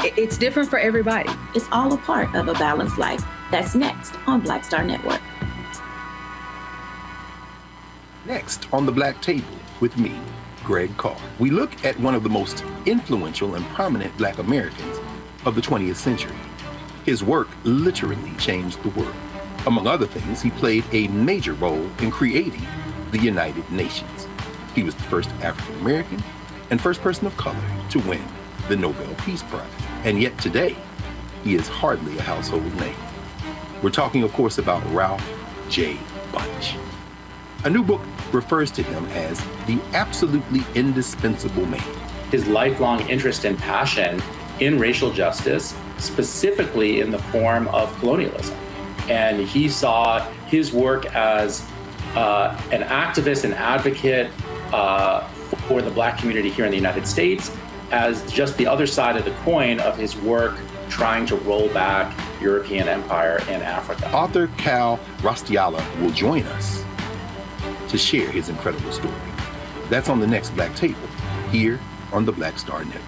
it's different for everybody.
It's all a part of A Balanced Life. That's next on Black Star Network.
Next on the Black Table with me, Greg Carr. We look at one of the most influential and prominent Black Americans of the 20th century. His work literally changed the world. Among other things, he played a major role in creating the United Nations. He was the first African American and first person of color to win the Nobel Peace Prize. And yet today, he is hardly a household name. We're talking, of course, about Ralph J. Bunche. A new book refers to him as the absolutely indispensable man.
His lifelong interest and passion in racial justice, specifically in the form of colonialism. And he saw his work as an activist and advocate for the Black community here in the United States as just the other side of the coin of his work trying to roll back European empire in Africa.
Author Cal Rostiala will join us to share his incredible story. That's on the next Black Table, here on the Black Star Network.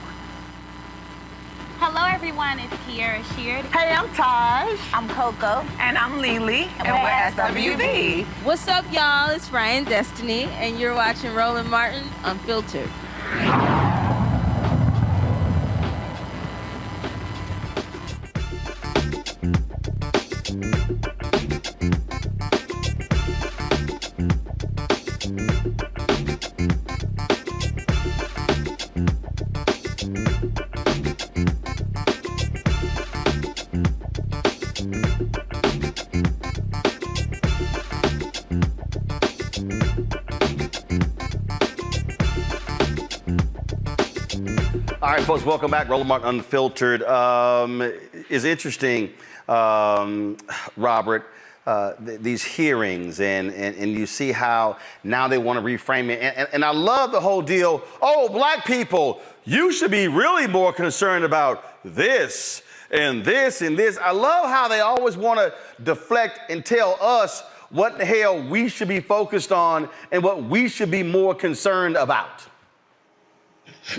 Hello everyone, it's Kiara Sheard.
Hey, I'm Taj.
I'm Coco.
And I'm Lily. And we're SWV.
What's up, y'all? It's Ryan Destiny, and you're watching Roland Martin Unfiltered.
All right, folks, welcome back. Roland Martin Unfiltered is interesting, Robert, these hearings, and you see how now they want to reframe it. And I love the whole deal. Oh, Black people, you should be really more concerned about this and this and this. I love how they always want to deflect and tell us what the hell we should be focused on and what we should be more concerned about.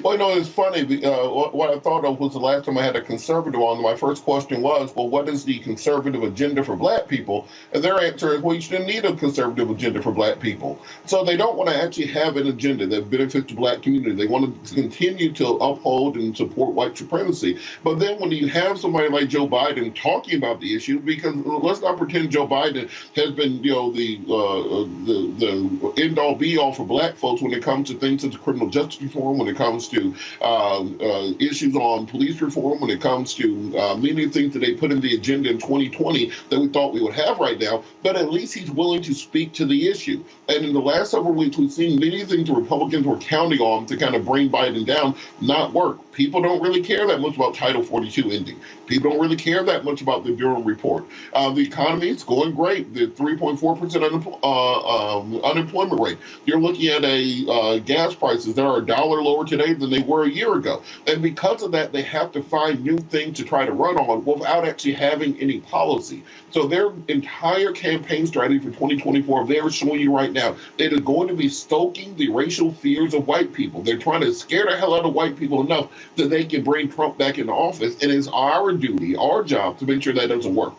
Well, you know, it's funny. What I thought of was the last time I had a conservative on. My first question was, well, what is the conservative agenda for Black people? And their answer is, well, you shouldn't need a conservative agenda for Black people. So they don't want to actually have an agenda that benefits the Black community. They want to continue to uphold and support white supremacy. But then when you have somebody like Joe Biden talking about the issue, because let's not pretend Joe Biden has been, you know, the end-all be-all for Black folks when it comes to things such as criminal justice reform, when it comes to issues on police reform, when it comes to many things that they put in the agenda in 2020 that we thought we would have right now, but at least he's willing to speak to the issue. And in the last several weeks, we've seen many things the Republicans were counting on to kind of bring Biden down not work. People don't really care that much about Title 42 ending. People don't really care that much about the Bureau report. The economy is going great. The 3.4% unemployment rate. You're looking at gas prices that are $1 lower today than they were a year ago. And because of that, they have to find new things to try to run on without actually having any policy. So their entire campaign strategy for 2024, they're showing you right now, it is going to be stoking the racial fears of white people. They're trying to scare the hell out of white people enough that they can bring Trump back into office. And it's our duty, our job, to make sure that doesn't work.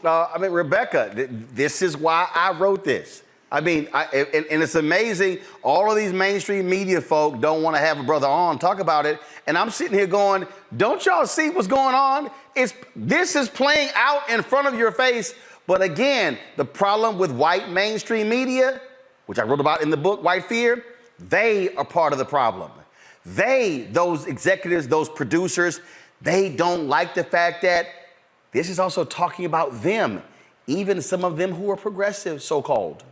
Rebecca, this is why I wrote this. And it's amazing. All of these mainstream media folk don't want to have a brother on talk about it. And I'm sitting here going, don't y'all see what's going on? This is playing out in front of your face. But again, the problem with white mainstream media, which I wrote about in the book, White Fear, they are part of the problem. Those executives, those producers, they don't like the fact that
this is also talking about them, even some of them who are progressive, so-called.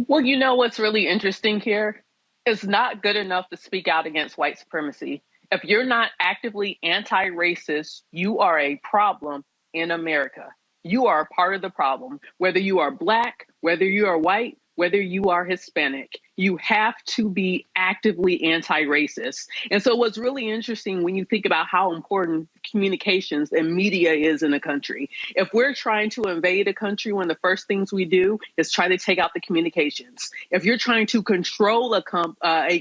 Well, you know what's really interesting here? It's not good enough to speak out against white supremacy. If you're not actively anti-racist, you are a problem in America. You are a part of the problem. Whether you are Black, whether you are white, whether you are Hispanic, you have to be actively anti-racist. And so what's really interesting when you think about how important communications and media is in a country, if we're trying to invade a country, one of the first things we do is try to take out the communications. If you're trying to control a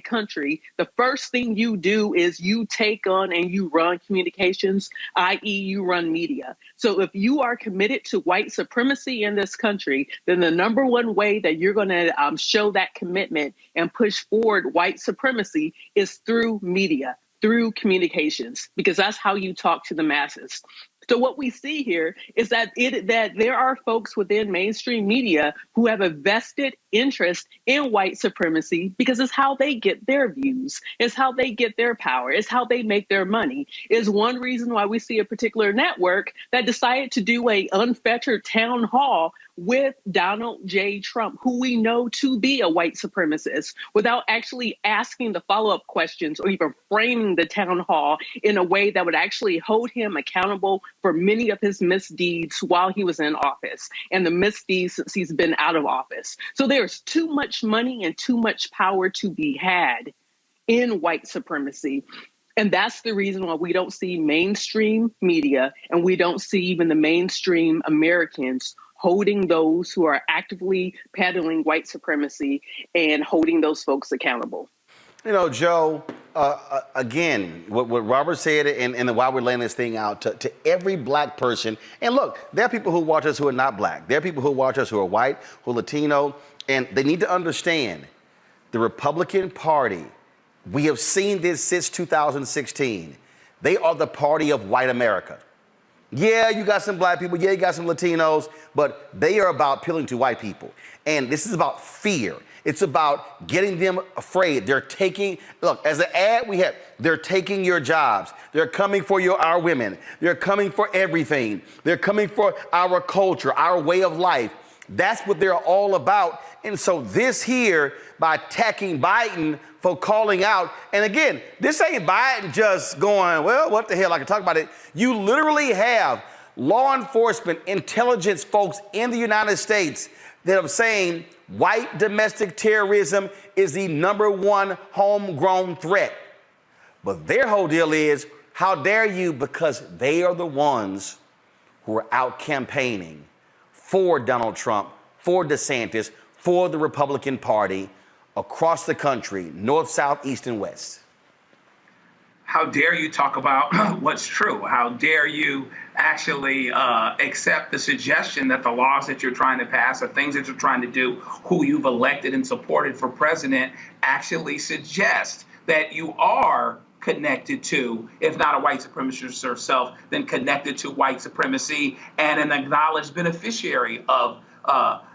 country, the first thing you do is you take on and you run communications, i.e. you run media. So if you are committed to white supremacy in this country, then the number one way that you're going to show that commitment and push forward white supremacy is through media, through communications, because that's how you talk to the masses. So what we see here is that there are folks within mainstream media who have a vested interest in white supremacy because it's how they get their views, it's how they get their power, it's how they make their money. Is one reason why we see a particular network that decided to do a unfettered town hall with Donald J. Trump, who we know to be a white supremacist, without actually asking the follow-up questions or even framing the town hall in a way that would actually hold him accountable for many of his misdeeds while he was in office and the misdeeds since he's been out of office. So there's too much money and too much power to be had in white supremacy. And that's the reason why we don't see mainstream media and we don't see even the mainstream Americans holding those who are actively peddling white supremacy and holding those folks accountable.
You know, Joe, again, what Robert said and why we're laying this thing out to every Black person. And look, there are people who watch us who are not Black. There are people who watch us who are white, who are Latino, and they need to understand the Republican Party. We have seen this since 2016. They are the party of white America. Yeah, you got some Black people. Yeah, you got some Latinos, but they are about appealing to white people. And this is about fear. It's about getting them afraid. They're taking, look, as an ad we have, they're taking your jobs. They're coming for our women. They're coming for everything. They're coming for our culture, our way of life. That's what they're all about. And so this here, by attacking Biden for calling out, and again, this ain't Biden just going, well, what the hell, I can talk about it. You literally have law enforcement, intelligence folks in the United States that are saying white domestic terrorism is the #1 homegrown threat. But their whole deal is, how dare you, because they are the ones who are out campaigning for Donald Trump, for DeSantis, for the Republican Party across the country, north, south, east, and west.
How dare you talk about what's true? How dare you actually accept the suggestion that the laws that you're trying to pass, or things that you're trying to do, who you've elected and supported for president, actually suggest that you are connected to, if not a white supremacist yourself, then connected to white supremacy and an acknowledged beneficiary of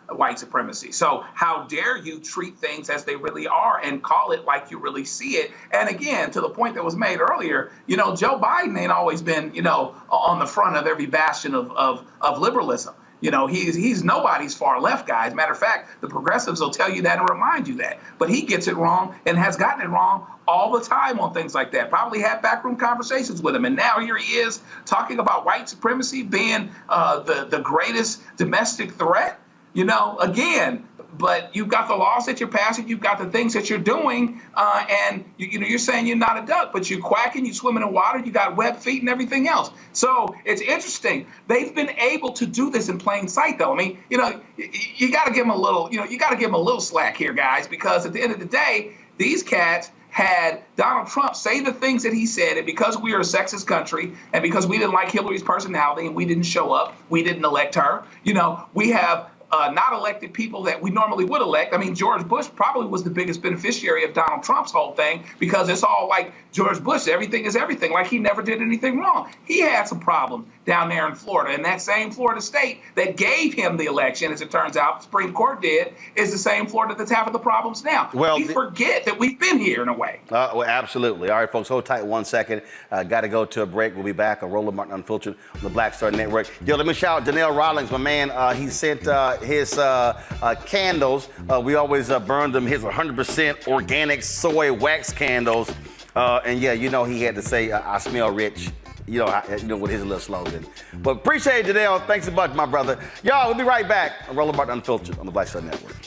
white supremacy. So how dare you treat things as they really are and call it like you really see it? And again, to the point that was made earlier, you know, Joe Biden ain't always been, you know, on the front of every bastion of liberalism. You know, he's nobody's far left, guys. Matter of fact, the progressives will tell you that and remind you that. But he gets it wrong and has gotten it wrong all the time on things like that. Probably had backroom conversations with him. And now here he is talking about white supremacy being the greatest domestic threat. You know, again, but you've got the laws that you're passing, you've got the things that you're doing, and you're saying you're not a duck, but you're quacking, you're swimming in water, you got web feet and everything else. So it's interesting. They've been able to do this in plain sight, though. I mean, you know, you got to give them a little, you got to give them a little slack here, guys, because at the end of the day, these cats had Donald Trump say the things that he said, and because we are a sexist country, and because we didn't like Hillary's personality and we didn't show up, we didn't elect her, you know, we have not elected people that we normally would elect. I mean, George Bush probably was the biggest beneficiary of Donald Trump's whole thing, because it's all like George Bush, everything is everything, like he never did anything wrong. He had some problems down there in Florida, and that same Florida state that gave him the election, as it turns out, the Supreme Court did, is the same Florida that's having the problems now.
Well,
we forget that we've been here in a way.
Well, absolutely. All right, folks, hold tight 1 second. Got to go to a break. We'll be back on Roland Martin Unfiltered on the Black Star Network. Yo, let me shout out Danelle Rawlings, my man. He sent his candles. We always burn them, his 100% organic soy wax candles. And yeah, you know, he had to say, I smell rich. You know, with his little slogan. But appreciate it, Janelle. Thanks a bunch, my brother. Y'all, we'll be right back on Roland Martin Unfiltered on the Black Star Network.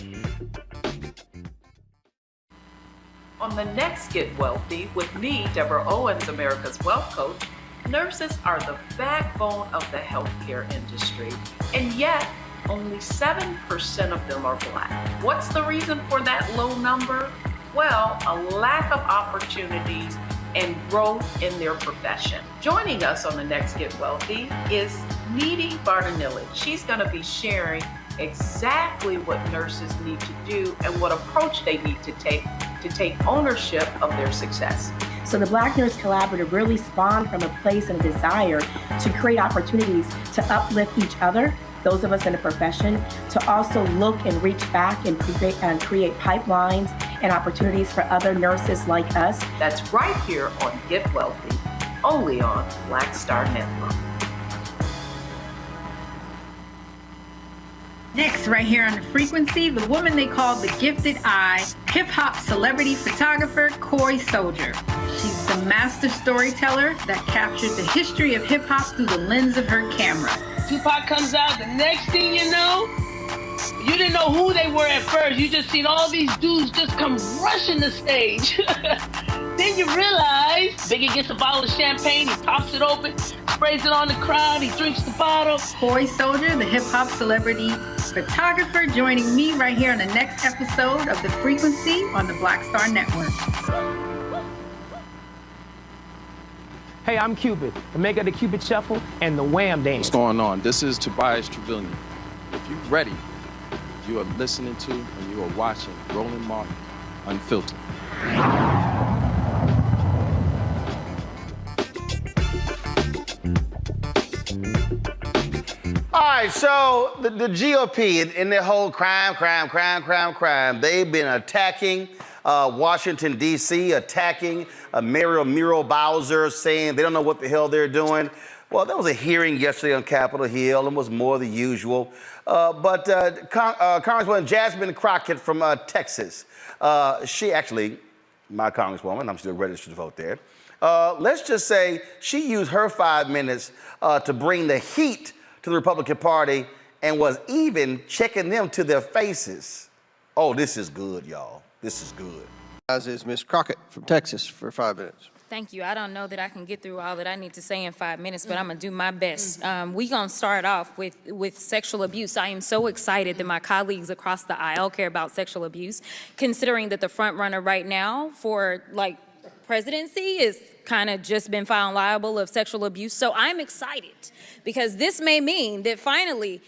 On the next Get Wealthy with me, Deborah Owens, America's Wealth Coach, nurses are the backbone of the healthcare industry, and yet only 7% of them are Black. What's the reason for that low number? Well, a lack of opportunities and growth in their profession. Joining us on the next Get Wealthy is Needy Bartanilli. She's going to be sharing exactly what nurses need to do and what approach they need to take ownership of their success.
So the Black Nurse Collaborative really spawned from a place and a desire to create opportunities to uplift each other, those of us in the profession, to also look and reach back and create pipelines and opportunities for other nurses like us.
That's right here on Get Wealthy, only on Black Star Network.
Next, right here on The Frequency, the woman they call the Gifted Eye, hip-hop celebrity photographer Cory Soldier. She's the master storyteller that captures the history of hip-hop through the lens of her camera.
Tupac comes out, the next thing you know, you didn't know who they were at first. You just seen all these dudes just come rushing the stage. Then you realize Biggie gets a bottle of champagne, he pops it open, sprays it on the crowd, he drinks the bottle.
Cory Soldier, the hip-hop celebrity photographer, joining me right here on the next episode of The Frequency on the Black Star Network.
Hey, I'm Cupid, the maker of the Cupid Shuffle and the Wham Dance.
What's going on? This is Tobias Trevelyan. If you're ready, you are listening to and you are watching Roland Martin Unfiltered.
All right, so the GOP in their whole crime, they've been attacking Washington, D.C., attacking Muriel Bowser, saying they don't know what the hell they're doing. Well, there was a hearing yesterday on Capitol Hill and was more than usual. But Congresswoman Jasmine Crockett from Texas, she actually, my congresswoman, I'm still registered to vote there. Let's just say she used her 5 minutes to bring the heat to the Republican Party and was even checking them to their faces. Oh, this is good, y'all. This is good.
As is Ms. Crockett from Texas for 5 minutes.
Thank you. I don't know that I can get through all that I need to say in 5 minutes, but I'm going to do my best. We're going to start off with sexual abuse. I am so excited that my colleagues across the aisle care about sexual abuse, considering that the front runner right now for presidency is kind of just been found liable of sexual abuse. So I'm excited because this may mean that finally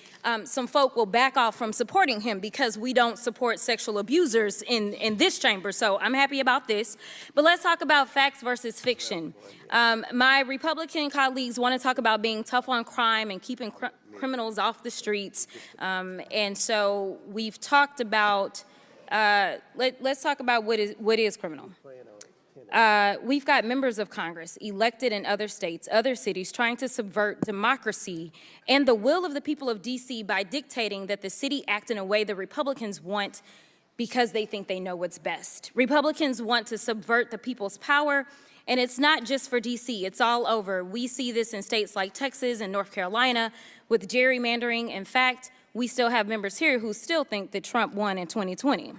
some folk will back off from supporting him because we don't support sexual abusers in this chamber. So I'm happy about this. But let's talk about facts versus fiction. My Republican colleagues want to talk about being tough on crime and keeping criminals off the streets. And so we've talked about, let's talk about what is criminal. We've got members of Congress elected in other states, other cities, trying to subvert democracy and the will of the people of D.C. by dictating that the city act in a way the Republicans want because they think they know what's best. Republicans want to subvert the people's power, and it's not just for D.C., it's all over. We see this in states like Texas and North Carolina with gerrymandering. In fact, we still have members here who still think that Trump won in 2020.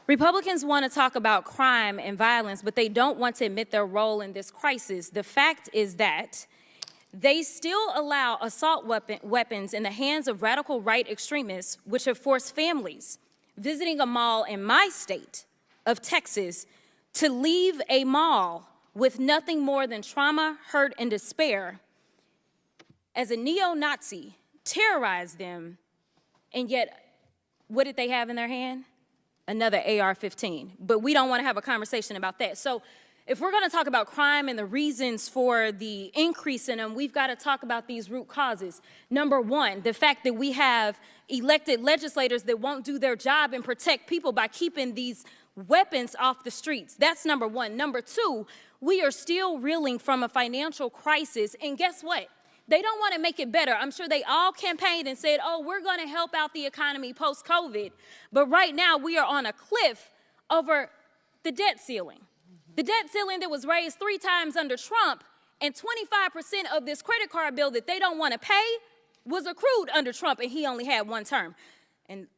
Republicans want to talk about crime and violence, but they don't want to admit their role in this crisis. The fact is that they still allow assault weapons in the hands of radical right extremists, which have forced families visiting a mall in my state of Texas to leave a mall with nothing more than trauma, hurt, and despair as a neo-Nazi terrorized them And yet, what did they have in their hand? Another AR-15. But we don't want to have a conversation about that. So if we're going to talk about crime and the reasons for the increase in them, we've got to talk about these root causes. Number one, the fact that we have elected legislators that won't do their job and protect people by keeping these weapons off the streets. That's number one. Number two, we are still reeling from a financial crisis. And guess what? They don't want to make it better. I'm sure they all campaigned and said, oh, we're going to help out the economy post-COVID. But right now, we are on a cliff over the debt ceiling. The debt ceiling that was raised 3 times under Trump, and 25% of this credit card bill that they don't want to pay was accrued under Trump, and he only had 1 term. And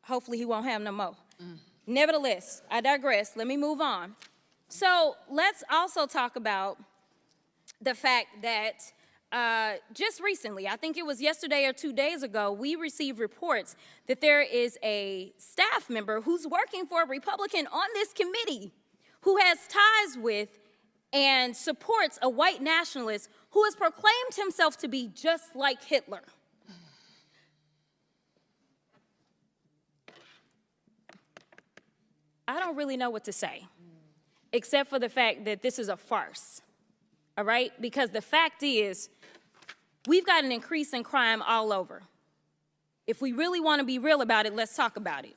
hopefully he won't have no more. Nevertheless, I digress. Let me move on. So let's also talk about the fact that just recently, I think it was yesterday or 2 days ago, we received reports that there is a staff member who's working for a Republican on this committee who has ties with and supports a white nationalist who has proclaimed himself to be just like Hitler. I don't really know what to say, except for the fact that this is a farce, all right? Because the fact is, we've got an increase in crime all over. If we really want to be real about it, let's talk about it.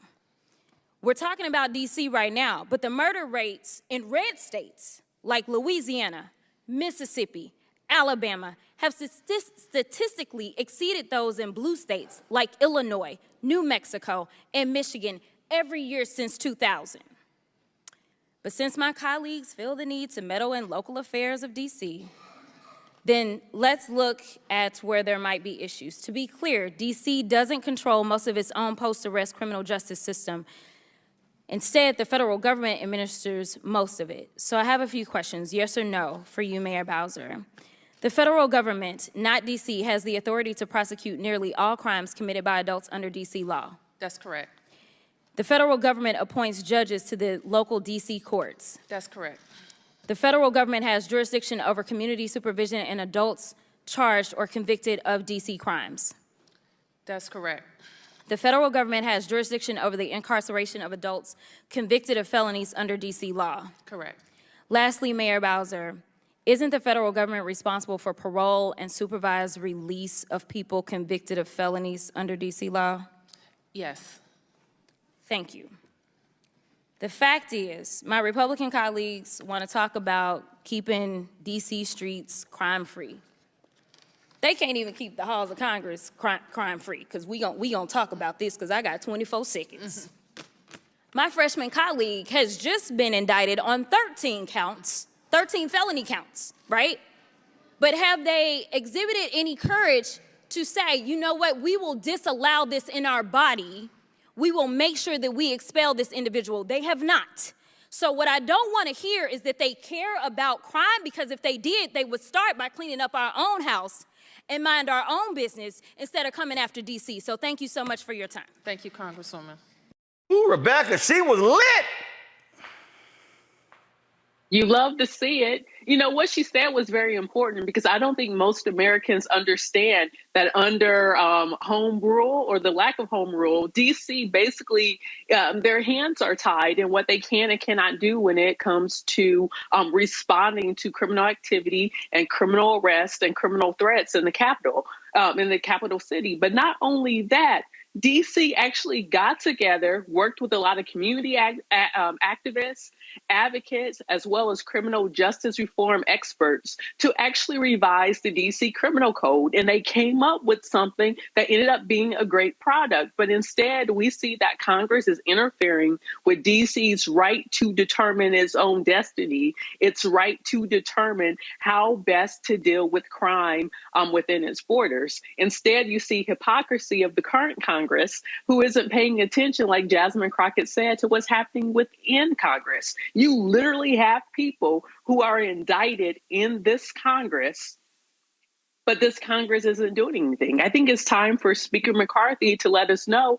We're talking about D.C. right now, but the murder rates in red states like Louisiana, Mississippi, Alabama have statistically exceeded those in blue states like Illinois, New Mexico, and Michigan every year since 2000. But since my colleagues feel the need to meddle in local affairs of D.C., then let's look at where there might be issues. To be clear, D.C. doesn't control most of its own post-arrest criminal justice system. Instead, the federal government administers most of it. So I have a few questions, yes or no, for you, Mayor Bowser. The federal government, not D.C., has the authority to prosecute nearly all crimes committed by adults under D.C. law.
That's correct.
The federal government appoints judges to the local D.C. courts.
That's correct.
The federal government has jurisdiction over community supervision and adults charged or convicted of D.C. crimes.
That's correct.
The federal government has jurisdiction over the incarceration of adults convicted of felonies under D.C. law.
Correct.
Lastly, Mayor Bowser, isn't the federal government responsible for parole and supervised release of people convicted of felonies under D.C. law?
Yes.
Thank you. The fact is, my Republican colleagues want to talk about keeping D.C. streets crime-free. They can't even keep the halls of Congress crime-free, because we gonna talk about this, because I got 24 seconds. My freshman colleague has just been indicted on 13 counts, 13 felony counts, right? But have they exhibited any courage to say, you know what, we will disallow this in our body. We will make sure that we expel this individual. They have not. So what I don't want to hear is that they care about crime, because if they did, they would start by cleaning up our own house and mind our own business instead of coming after D.C. So thank you so much for your time.
Thank you, Congresswoman.
Ooh, Rebecca, she was lit.
You love to see it. You know, what she said was very important, because I don't think most Americans understand that under home rule, or the lack of home rule, D.C. basically, their hands are tied in what they can and cannot do when it comes to responding to criminal activity and criminal arrest and criminal threats in the capital city. But not only that, D.C. actually got together, worked with a lot of community activists, advocates, as well as criminal justice reform experts to actually revise the D.C. criminal code. And they came up with something that ended up being a great product. But instead, we see that Congress is interfering with D.C.'s right to determine its own destiny, its right to determine how best to deal with crime within its borders. Instead, you see hypocrisy of the current Congress, who isn't paying attention, like Jasmine Crockett said, to what's happening within Congress. You literally have people who are indicted in this Congress, but this Congress isn't doing anything. I think it's time for Speaker McCarthy to let us know,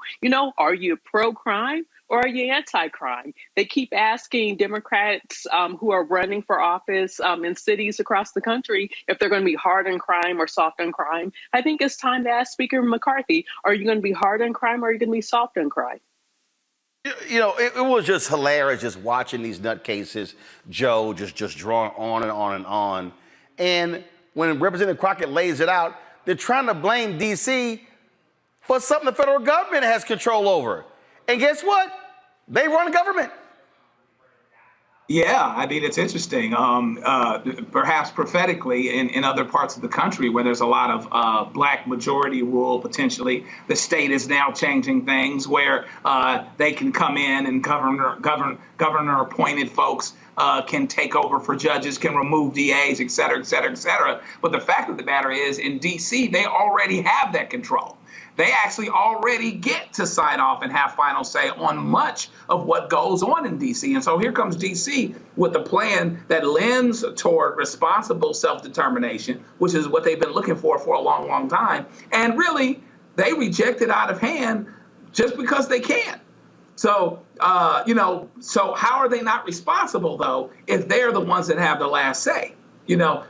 are you pro-crime or are you anti-crime? They keep asking Democrats who are running for office in cities across the country if they're going to be hard on crime or soft on crime. I think it's time to ask Speaker McCarthy, are you going to be hard on crime or are you going to be soft on crime?
You know, it was just hilarious just watching these nutcases, Joe, just drawing on and on and on. And when Representative Crockett lays it out, they're trying to blame D.C. for something the federal government has control over. And guess what? They run government.
Yeah, I mean, it's interesting. Perhaps prophetically, in other parts of the country where there's a lot of black majority rule, potentially, the state is now changing things where they can come in and governor appointed folks can take over for judges, can remove DAs, et cetera, et cetera, et cetera. But the fact of the matter is, in D.C., they already have that control. They actually already get to sign off and have final say on much of what goes on in D.C. And so here comes D.C. with a plan that lends toward responsible self-determination, which is what they've been looking for a long, long time. And really, they reject it out of hand just because they can. So, so how are they not responsible, though, if they're the ones that have the last say?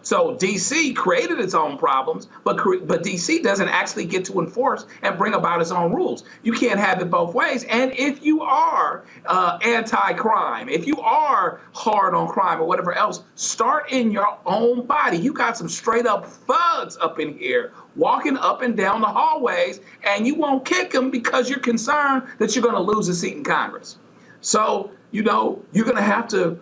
So D.C. created its own problems, but D.C. doesn't actually get to enforce and bring about its own rules. You can't have it both ways. And if you are anti-crime, if you are hard on crime or whatever else, start in your own body. You got some straight up thugs up in here walking up and down the hallways, and you won't kick them because you're concerned that you're going to lose a seat in Congress. So, you're going to have to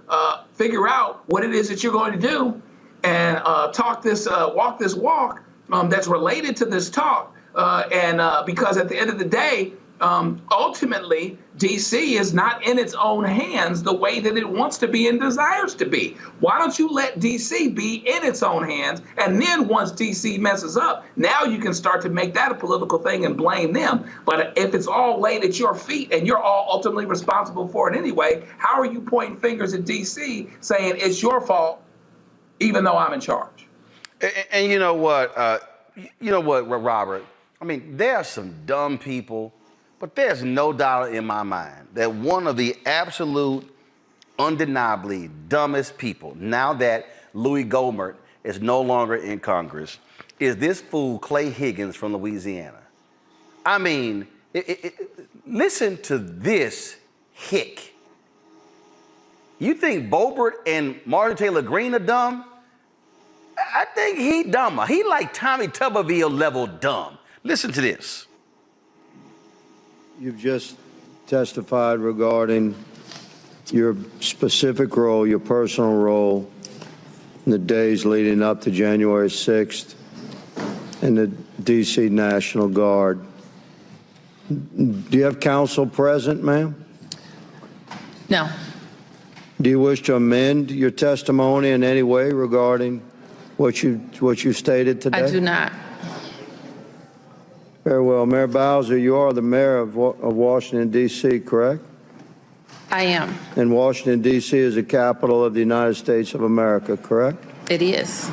figure out what it is that you're going to do and walk this walk that's related to this talk. Because at the end of the day, ultimately, D.C. is not in its own hands the way that it wants to be and desires to be. Why don't you let D.C. be in its own hands? And then once D.C. messes up, now you can start to make that a political thing and blame them. But if it's all laid at your feet and you're all ultimately responsible for it anyway, how are you pointing fingers at D.C. saying it's your fault, even though I'm in charge?
And you know what, Robert? I mean, there are some dumb people, but there's no doubt in my mind that one of the absolute, undeniably dumbest people, now that Louis Gohmert is no longer in Congress, is this fool Clay Higgins from Louisiana. I mean, listen to this hick. You think Boebert and Marjorie Taylor Greene are dumb? I think he dumber. He like Tommy Tuberville level dumb. Listen to this.
You've just testified regarding your specific role, your personal role in the days leading up to January 6th in the D.C. National Guard. Do you have counsel present, ma'am?
No.
Do you wish to amend your testimony in any way regarding what you stated today?
I do not.
Very well. Mayor Bowser, you are the mayor of Washington, D.C., correct?
I am.
And Washington, D.C. is the capital of the United States of America, correct?
It is.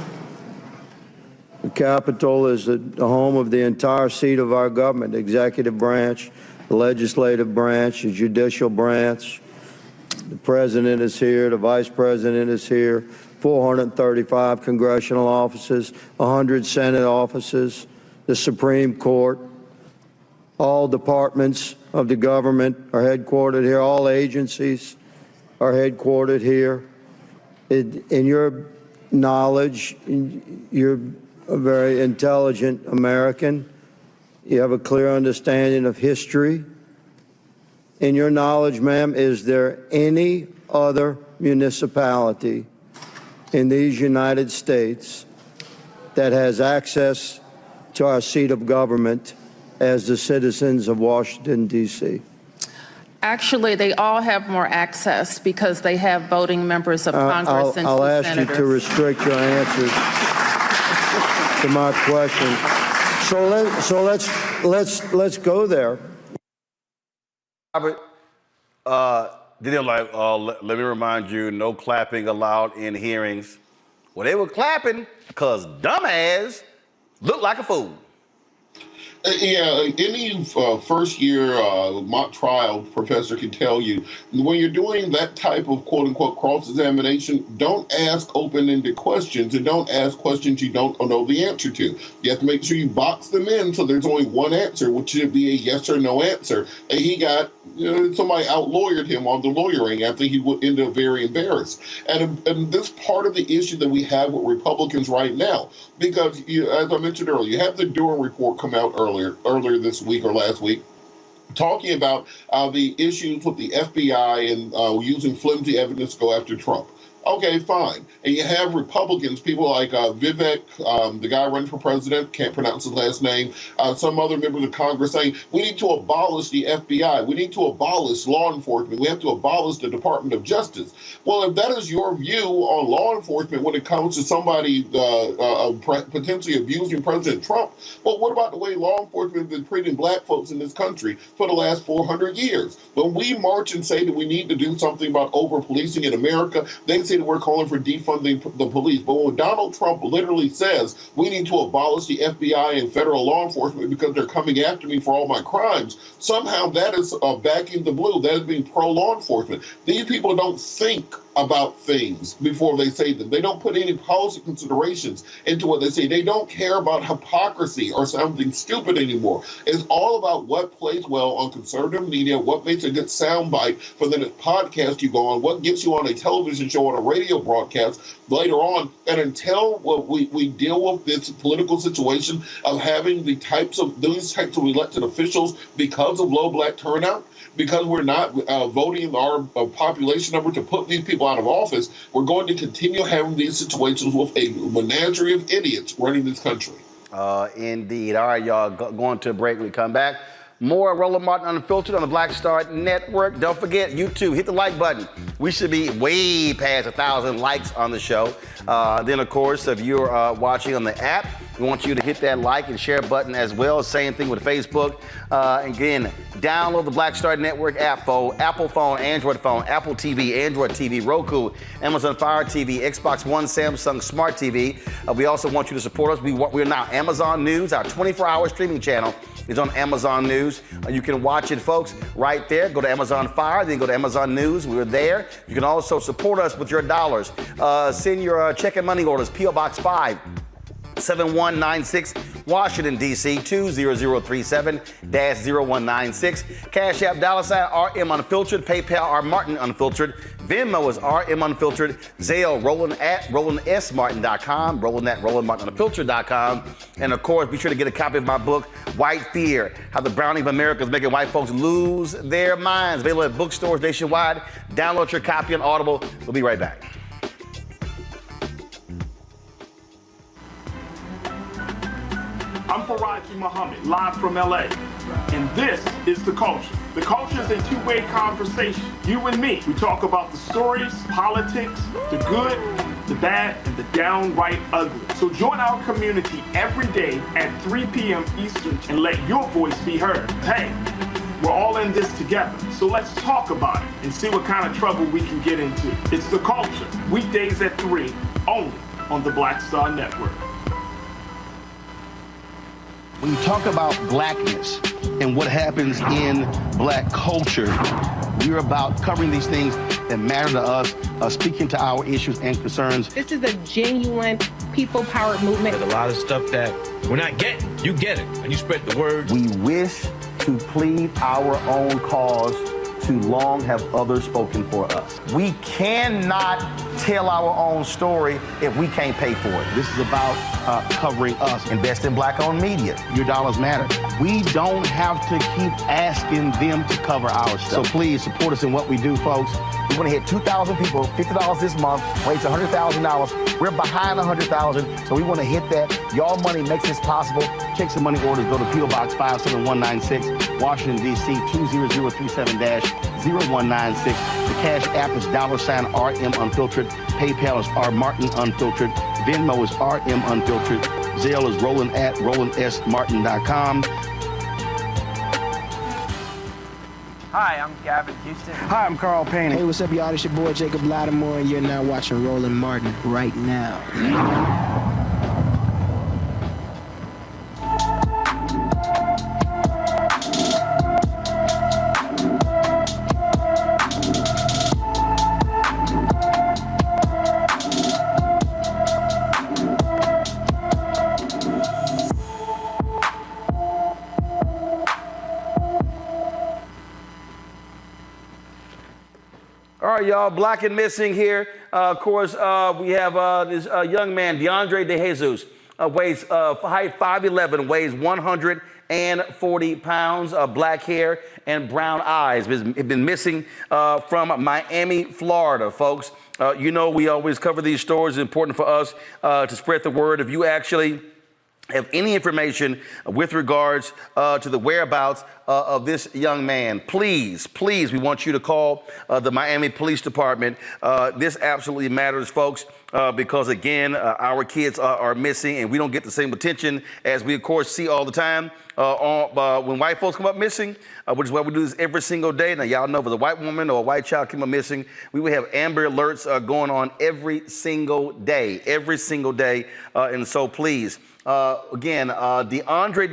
The Capitol is the home of the entire seat of our government, the executive branch, the legislative branch, the judicial branch. The president is here, the vice president is here, 435 congressional offices, 100 Senate offices, the Supreme Court. All departments of the government are headquartered here. All agencies are headquartered here. In your knowledge, you're a very intelligent American. You have a clear understanding of history. In your knowledge, ma'am, is there any other municipality in these United States that has access to our seat of government as the citizens of Washington, D.C.?
Actually, they all have more access because they have voting members of Congress and
I'll ask
senators.
you to restrict your answers to my question. So let's go there.
Robert, they're like, let me remind you, no clapping allowed in hearings. Well, they were clapping because dumbass looked like a fool.
Yeah, any first-year mock trial professor can tell you when you're doing that type of quote-unquote cross-examination, don't ask open-ended questions and don't ask questions you don't know the answer to. You have to make sure you box them in so there's only one answer, which should be a yes or no answer. And he got somebody out-lawyered him on the lawyering. I think he would end up very embarrassed. And this part of the issue that we have with Republicans right now, because as I mentioned earlier, you have the Durham report come out earlier this week or last week, talking about the issues with the FBI and using flimsy evidence to go after Trump. Okay, fine. And you have Republicans, people like Vivek, the guy running for president, can't pronounce his last name, some other members of Congress saying, we need to abolish the FBI. We need to abolish law enforcement. We have to abolish the Department of Justice. Well, if that is your view on law enforcement when it comes to somebody potentially abusing President Trump, well, what about the way law enforcement has been treating black folks in this country for the last 400 years? When we march and say that we need to do something about over-policing in America, they say that we're calling for defunding the police. But when Donald Trump literally says we need to abolish the FBI and federal law enforcement because they're coming after me for all my crimes, somehow that is backing the blue. That is being pro-law enforcement. These people don't think about things before they say them. They don't put any policy considerations into what they say. They don't care about hypocrisy or something stupid anymore. It's all about what plays well on conservative media, what makes a good soundbite for the next podcast you go on, what gets you on a television show or a radio broadcast later on. And until we deal with this political situation of having these types of elected officials because of low black turnout, because we're not voting our population number to put these people out of office, we're going to continue having these situations with a menagerie of idiots running this country.
Indeed. All right, y'all, going to a break. When we come back, more Roland Martin Unfiltered on the Black Star Network. Don't forget, YouTube, hit the like button. We should be way past 1,000 likes on the show. Then, of course, if you're watching on the app, we want you to hit that like and share button as well. Same thing with Facebook. Again, download the Black Star Network app for Apple phone, Android phone, Apple TV, Android TV, Roku, Amazon Fire TV, Xbox One, Samsung Smart TV. We also want you to support us. We're now Amazon News. Our 24-hour streaming channel is on Amazon News. You can watch it, folks, right there. Go to Amazon Fire, then go to Amazon News. We're there. You can also support us with your dollars. Send your check and money orders, P.O. Box 5. 7196 Washington, D.C. 20037-0196. Cash App $RM Unfiltered. PayPal R Martin Unfiltered. Venmo is RM Unfiltered. Zelle Roland at RolandSMartin.com. Roland at RolandMartinUnfiltered.com. And of course, be sure to get a copy of my book, White Fear: How the Browning of America is Making White Folks Lose Their Minds. Available at bookstores nationwide. Download your copy on Audible. We'll be right back.
I'm Faraji Muhammad, live from LA, and this is The Culture. The Culture is a two-way conversation. You and me, we talk about the stories, politics, the good, the bad, and the downright ugly. So join our community every day at 3 p.m. Eastern and let your voice be heard. Hey, we're all in this together, so let's talk about it and see what kind of trouble we can get into. It's The Culture, weekdays at 3, only on the Black Star Network.
When you talk about blackness and what happens in black culture, we're about covering these things that matter to us, speaking to our issues and concerns.
This is a genuine people-powered movement.
There's a lot of stuff that we're not getting. You get it, and you spread the word.
We wish to plead our own cause. Too long have others spoken for us. We cannot tell our own story if we can't pay for it. This is about covering us. Invest in black-owned media. Your dollars matter. We don't have to keep asking them to cover our stuff. So please support us in what we do, folks. We want to hit 2,000 people, $50 this month, raise $100,000. We're behind 100,000, so we want to hit that. Y'all money makes this possible. Check some money orders. Go to P.O. Box 57196, Washington, D.C. 20037-0196. The Cash App is $RM Unfiltered. PayPal is R Martin Unfiltered. Venmo is RM Unfiltered. Zelle is Roland at RolandSMartin.com.
Hi, I'm Gavin Houston.
Hi, I'm Carl Payne.
Hey, what's up, y'all? It's your boy Jacob Lattimore, and you're now watching Roland Martin right now.
right, y'all. Black and missing here. Of course, we have this young man, DeAndre DeJesus, weighs height 5'11", weighs 140 pounds, black hair and brown eyes. Been missing from Miami, Florida, folks. You know, we always cover these stories. It's important for us to spread the word. If you actually have any information with regards to the whereabouts of this young man, please, we want you to call the Miami Police Department. This absolutely matters, folks, because, again, our kids are missing, and we don't get the same attention as we, of course, see all the time when white folks come up missing, which is why we do this every single day. Now, y'all know if a white woman or a white child came up missing, we would have Amber Alerts going on every single day. And so, please, again, DeAndre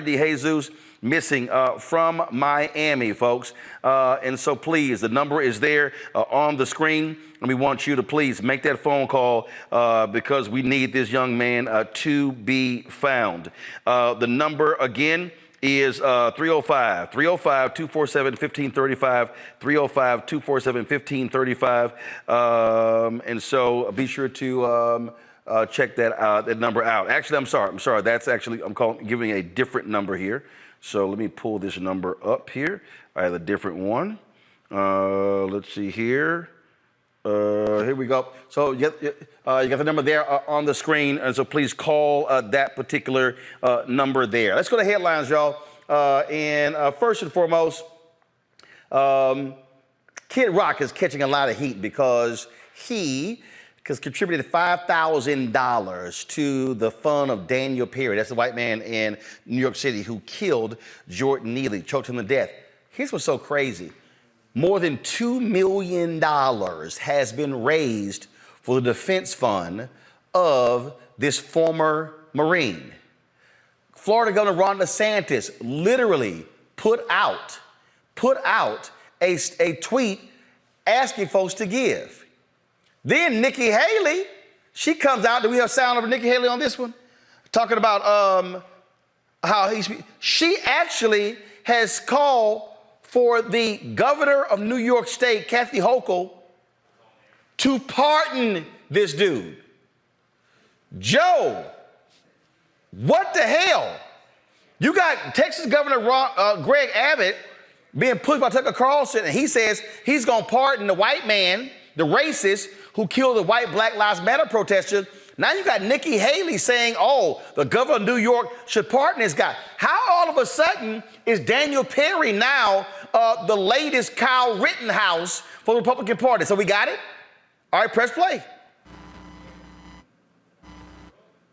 DeJesus missing from Miami, folks. And so, please, the number is there on the screen, and we want you to please make that phone call because we need this young man to be found. The number, again, is 305-247-1535, 305-247-1535. And so be sure to check that number out. Actually, I'm sorry. That's actually, I'm giving a different number here. So let me pull this number up here. I have a different one. Let's see here. Here we go. So you got the number there on the screen, and so please call that particular number there. Let's go to headlines, y'all. And first and foremost, Kid Rock is catching a lot of heat because he has contributed $5,000 to the fund of Daniel Perry. That's the white man in New York City who killed Jordan Neely, choked him to death. Here's what's so crazy. More than $2 million has been raised for the defense fund of this former Marine. Florida Governor Ron DeSantis literally put out a tweet asking folks to give. Then Nikki Haley, she comes out. Do we have sound over Nikki Haley on this one? Talking about how she actually has called for the governor of New York State, Kathy Hochul, to pardon this dude. Joe, what the hell? You got Texas Governor Greg Abbott being pushed by Tucker Carlson, and he says he's going to pardon the white man, the racist, who killed the white Black Lives Matter protester. Now you got Nikki Haley saying, oh, the governor of New York should pardon this guy. How all of a sudden is Daniel Perry now the latest Kyle Rittenhouse for the Republican Party? So we got it? All right, press play.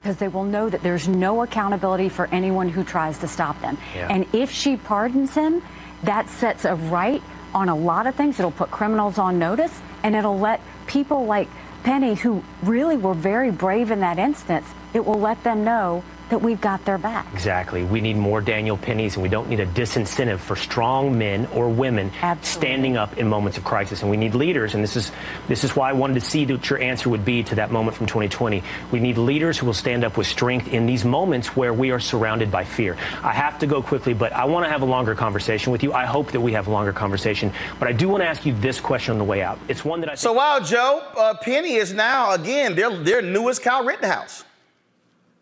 Because they will know that there's no accountability for anyone who tries to stop them. Yeah. And if she pardons him, that sets a right on a lot of things. It'll put criminals on notice, and it'll let people like Penny, who really were very brave in that instance, it will let them know that we've got their back.
Exactly. We need more Daniel Pennies, and we don't need a disincentive for strong men or women standing up in moments of crisis. And we need leaders, and this is why I wanted to see what your answer would be to that moment from 2020. We need leaders who will stand up with strength in these moments where we are surrounded by fear. I have to go quickly, but I want to have a longer conversation with you. I hope that we have a longer conversation. But I do want to ask you this question on the way out. It's one that I think—
So while Joe, Penny is now, again, their newest Kyle Rittenhouse.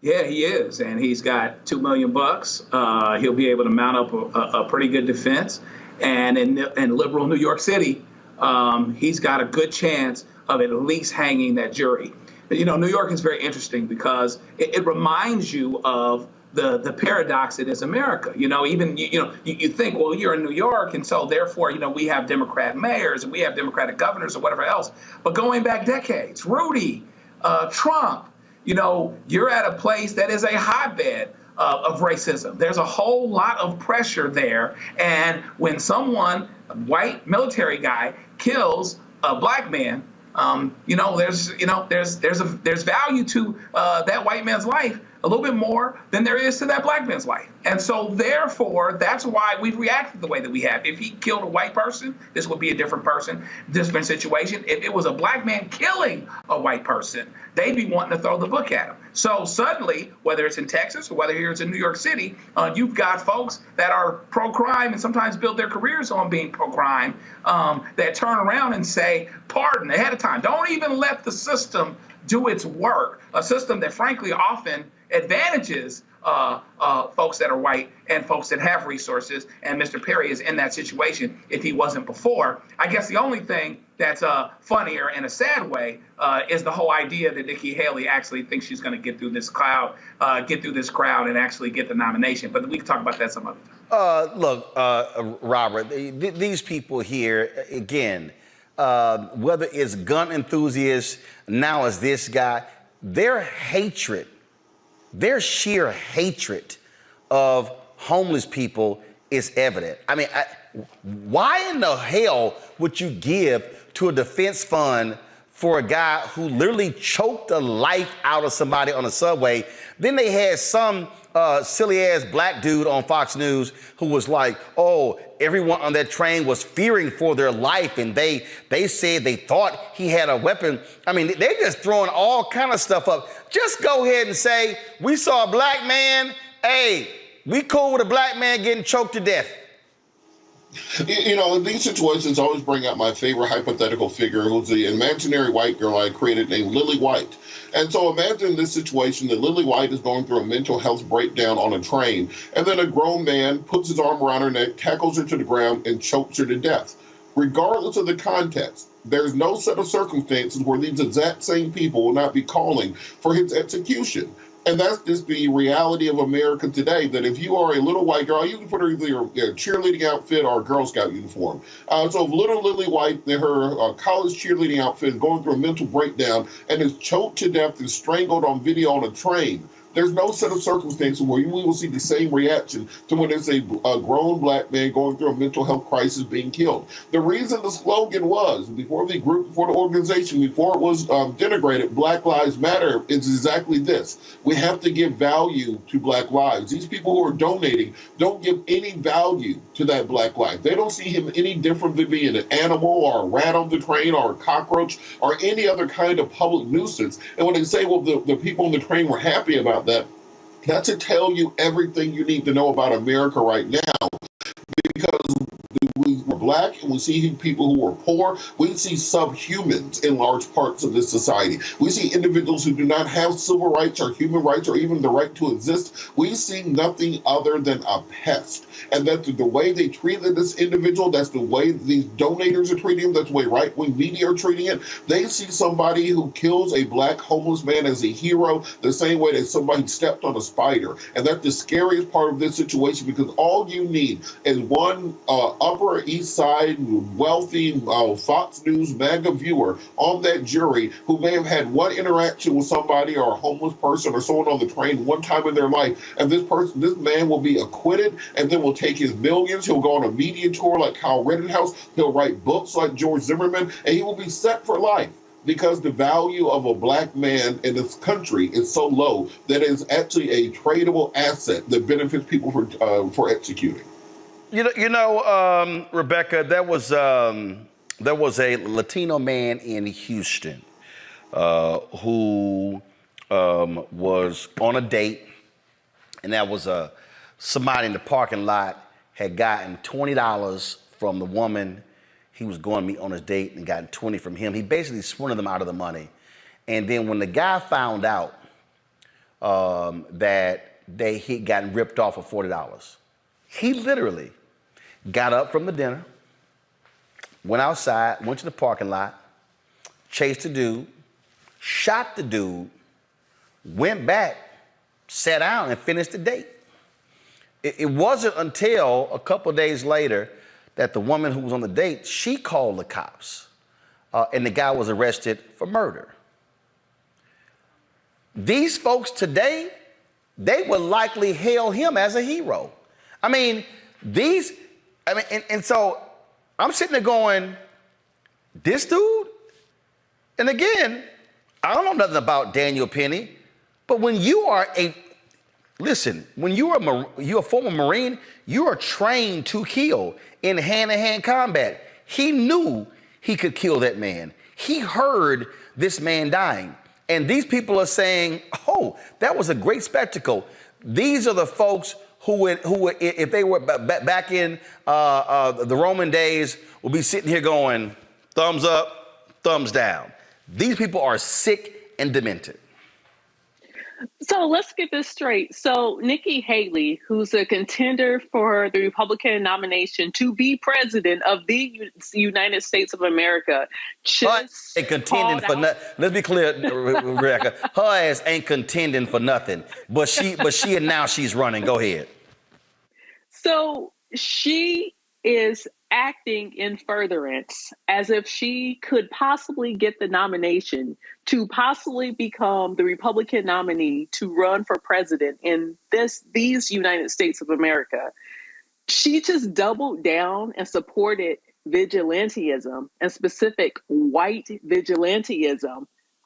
Yeah, he is, and he's got $2 million. He'll be able to mount up a pretty good defense, and in liberal New York City, he's got a good chance of at least hanging that jury. But, you know, New York is very interesting because it reminds you of the paradox that is America. You know, even you think, well, you're in New York, and so therefore, you know, we have Democrat mayors and we have Democratic governors or whatever else. But going back decades, Rudy, Trump. You know, you're at a place that is a hotbed of racism. There's a whole lot of pressure there. And when someone, a white military guy, kills a black man, there's value to that white man's life a little bit more than there is to that black man's life. And so therefore, that's why we've reacted the way that we have. If he killed a white person, this would be a different person, different situation. If it was a black man killing a white person, they'd be wanting to throw the book at him. So suddenly, whether it's in Texas or whether here it's in New York City, you've got folks that are pro-crime and sometimes build their careers on being pro-crime that turn around and say, pardon ahead of time. Don't even let the system do its work, a system that frankly often advantages folks that are white and folks that have resources. And Mr. Perry is in that situation if he wasn't before. I guess the only thing that's funnier in a sad way is the whole idea that Nikki Haley actually thinks she's going to get through this crowd, and actually get the nomination. But we can talk about that some other time.
Look, Robert, these people here, again, whether it's gun enthusiasts, now it's this guy, their hatred, their sheer hatred of homeless people is evident. I mean, why in the hell would you give to a defense fund for a guy who literally choked the life out of somebody on the subway? Then they had some silly-ass black dude on Fox News who was like, oh, everyone on that train was fearing for their life, and they said they thought he had a weapon. I mean, they're just throwing all kind of stuff up. Just go ahead and say, we saw a black man, hey, we cool with a black man getting choked to death.
You know, in these situations, I always bring out my favorite hypothetical figure, who's the imaginary white girl I created named Lily White. And so imagine this situation that Lily White is going through a mental health breakdown on a train, and then a grown man puts his arm around her neck, tackles her to the ground, and chokes her to death. Regardless of the context, there's no set of circumstances where these exact same people will not be calling for his execution. And that's just the reality of America today, that if you are a little white girl, you can put her either a cheerleading outfit or a Girl Scout uniform. So if little Lily White, her college cheerleading outfit, is going through a mental breakdown and is choked to death and strangled on video on a train, there's no set of circumstances where we will see the same reaction to when there's a grown black man going through a mental health crisis being killed. The reason the slogan was, before the group, before the organization, before it was denigrated, Black Lives Matter, is exactly this. We have to give value to black lives. These people who are donating don't give any value to that black life. They don't see him any different than being an animal or a rat on the train or a cockroach or any other kind of public nuisance. And when they say, well, the people on the train were happy about that to tell you everything you need to know about America right now. Because we're black and we see people who are poor. We see subhumans in large parts of this society. We see individuals who do not have civil rights or human rights or even the right to exist. We see nothing other than a pest. And that's the way they treated this individual. That's the way these donators are treating him. That's the way right-wing media are treating it. They see somebody who kills a black homeless man as a hero the same way that somebody stepped on a spider. And that's the scariest part of this situation, because all you need is one Upper East Side wealthy Fox News MAGA viewer on that jury who may have had one interaction with somebody or a homeless person or someone on the train one time in their life, and this man will be acquitted, and then will take his millions. He'll go on a media tour like Kyle Rittenhouse. He'll write books like George Zimmerman, and he will be set for life, because the value of a black man in this country is so low that it's actually a tradable asset that benefits people for executing.
You know, Rebecca, there was a Latino man in Houston who was on a date, and that was somebody in the parking lot had gotten $20 from the woman he was going to meet on his date and gotten $20 from him. He basically swindled them out of the money. And then when the guy found out that he'd gotten ripped off for $40, he literally got up from the dinner, went outside, went to the parking lot, chased the dude, shot the dude, went back, sat down, and finished the date. It wasn't until a couple of days later that the woman who was on the date, she called the cops, and the guy was arrested for murder. These folks today, they would likely hail him as a hero. I mean, and so I'm sitting there going, this dude? And again, I don't know nothing about Daniel Penny, but when you are when you're a former Marine, you are trained to kill in hand-to-hand combat. He knew he could kill that man. He heard this man dying. And these people are saying, oh, oh, that was a great spectacle. These are the folks who if they were back in the Roman days, would be sitting here going, thumbs up, thumbs down. These people are sick and demented.
So let's get this straight. So Nikki Haley, who's a contender for the Republican nomination to be president of the United States of America, just
ain't contending for nothing. Let's be clear, Rebecca. Her ass ain't contending for nothing. But she announced she's running. Go ahead.
So she is acting in furtherance as if she could possibly get the nomination to possibly become the Republican nominee to run for president in these United States of America. She just doubled down and supported vigilantism, and specific white vigilantism,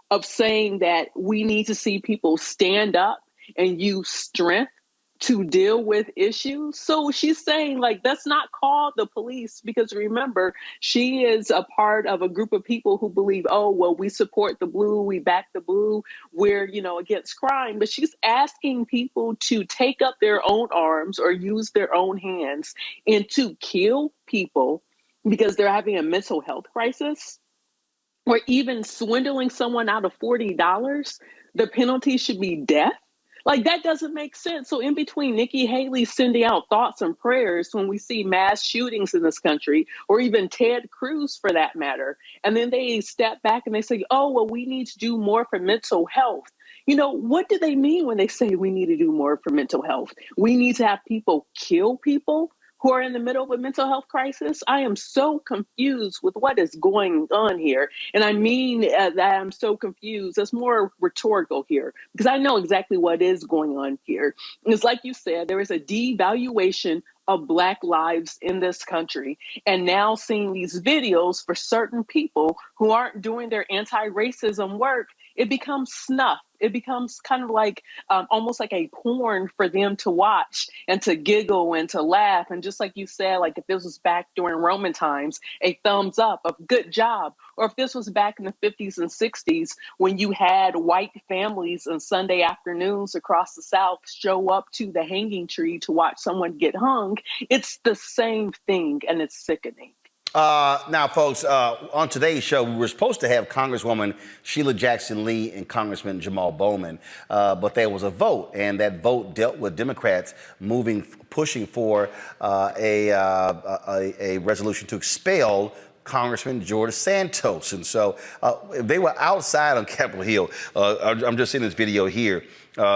of saying that we need to see people stand up and use strength to deal with issues. So she's saying, like, let's not call the police, because remember, she is a part of a group of people who believe, oh, well, we support the blue, we back the blue, we're, against crime. But she's asking people to take up their own arms or use their own hands and to kill people because they're having a mental health crisis, or even swindling someone out of $40. The penalty should be death. Like, that doesn't make sense. So in between Nikki Haley sending out thoughts and prayers when we see mass shootings in this country, or even Ted Cruz for that matter, and then they step back and they say, oh, well, we need to do more for mental health. What do they mean when they say we need to do more for mental health? We need to have people kill people who are in the middle of a mental health crisis? I am so confused with what is going on here. And I mean that I'm so confused. It's more rhetorical here, because I know exactly what is going on here. It's like you said, there is a devaluation of Black lives in this country. And now seeing these videos for certain people who aren't doing their anti-racism work, it becomes snuff. It becomes kind of like almost like a porn for them to watch and to giggle and to laugh. And just like you said, like if this was back during Roman times, a thumbs up of good job. Or if this was back in the 50s and 60s, when you had white families on Sunday afternoons across the South show up to the hanging tree to watch someone get hung, it's the same thing, and it's sickening.
Now, folks, on today's show, we were supposed to have Congresswoman Sheila Jackson Lee and Congressman Jamal Bowman, but there was a vote, and that vote dealt with Democrats pushing for a resolution to expel Congressman George Santos. And so they were outside on Capitol Hill. I'm just seeing this video here.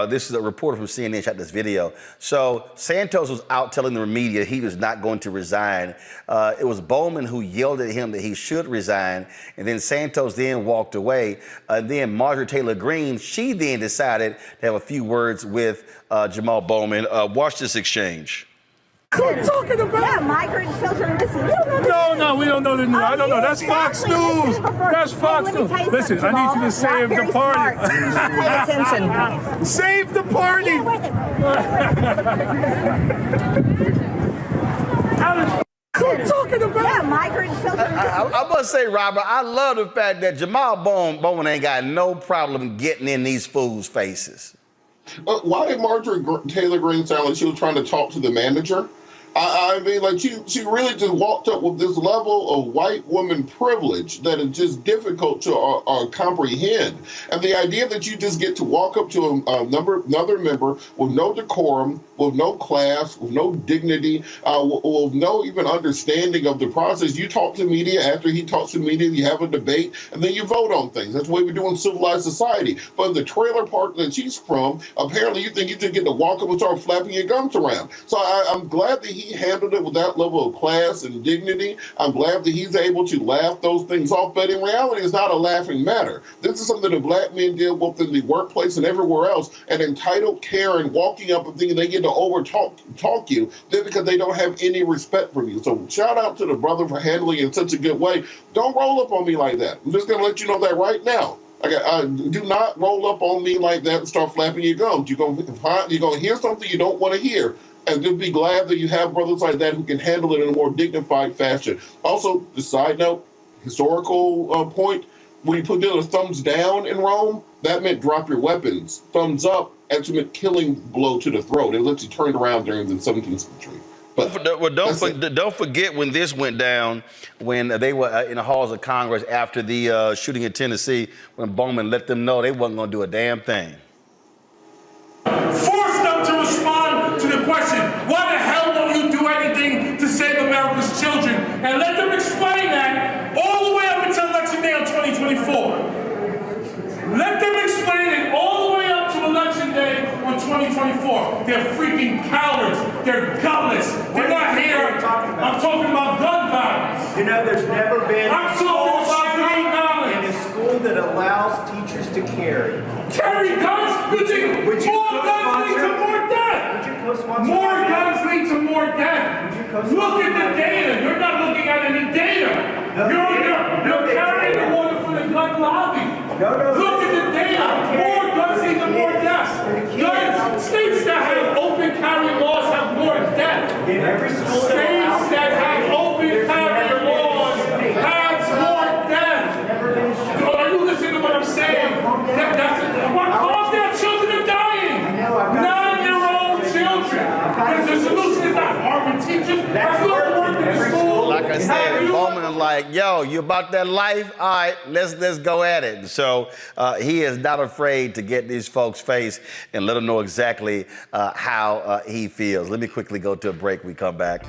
This is a reporter from CNN shot this video. So Santos was out telling the media he was not going to resign. It was Bowman who yelled at him that he should resign. And then Santos then walked away. Then Marjorie Taylor Greene, she then decided to have a few words with Jamal Bowman. Watch this exchange.
What are you talking about? Yeah, migrant children missing. You don't know this. No, we don't know the news. I don't know. That's Fox News. That's Fox News. Listen, I need you to save the party. Pay attention. Save the party. Yeah, what are you talking about? Yeah, migrant children.
I must say, Robert, I love the fact that Jamal Bowman ain't got no problem getting in these fools' faces.
Why did Marjorie Taylor Greene sound like she was trying to talk to the manager? I mean, like she really just walked up with this level of white woman privilege that is just difficult to comprehend. And the idea that you just get to walk up to another member with no decorum, with no class, with no dignity, with no even understanding of the process. You talk to media after he talks to media, you have a debate, and then you vote on things. That's the way we do in civilized society. But in the trailer park that she's from, apparently you think you just get to walk up and start flapping your gums around. So I'm glad that he handled it with that level of class and dignity. I'm glad that he's able to laugh those things off, but in reality, it's not a laughing matter. This is something that Black men deal with in the workplace and everywhere else, and entitled Karen walking up and thinking they get to talk you then because they don't have any respect for you. So shout out to the brother for handling it in such a good way. Don't roll up on me like that. I'm just going to let you know that right now. Do not roll up on me like that and start flapping your gums. You're going to hear something you don't want to hear. And just be glad that you have brothers like that who can handle it in a more dignified fashion. Also, the side note, historical point, when you put the thumbs down in Rome, that meant drop your weapons. Thumbs up actually meant killing blow to the throat. It literally turned around during the 17th century. But
don't forget when this went down, when they were in the halls of Congress after the shooting in Tennessee, when Bowman let them know they wasn't going to do a damn thing.
Force them to respond to the question, why the hell won't you do anything to save America's children? And let them explain that all the way up until Election Day on 2024. Let them explain it all the way up to Election Day on 2024. They're freaking cowards. They're gutless. They're not here. I'm talking about gun violence.
You know, there's never been
I'm talking about gun violence.
in a school that allows teachers to carry.
Carry guns? You think more guns lead to more death? More guns lead to more death. Look at the data. You're not looking at any data. You're carrying the water for the gun lobby. Look at the data. More guns lead to more deaths. States that have open carry laws have more deaths.
In every school
States that have open carry laws have more deaths. Are you listening to what I'm saying? Calm down. Children are dying. 9-year-old children. Because the solution is not arming teachers. That's not working in school.
Like I said, Bowman is like, yo, you about that life? All right, let's go at it. So he is not afraid to get these folks' face and let them know exactly how he feels. Let me quickly go to a break. We come back.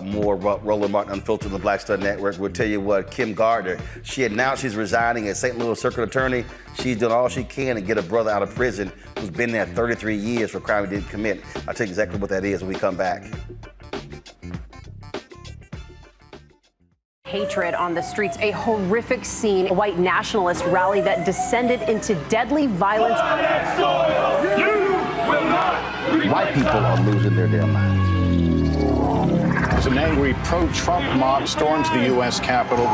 More Roland Martin Unfiltered on the Black Star Network. We'll tell you what, Kim Gardner, she announced she's resigning as St. Louis Circuit Attorney. She's doing all she can to get her brother out of prison, who's been there 33 years for a crime he didn't commit. I'll tell you exactly what that is when we come back.
Hatred on the streets, a horrific scene, a white nationalist rally that descended into deadly violence.
White people are losing their damn minds.
As an angry pro-Trump mob storms the U.S. Capitol,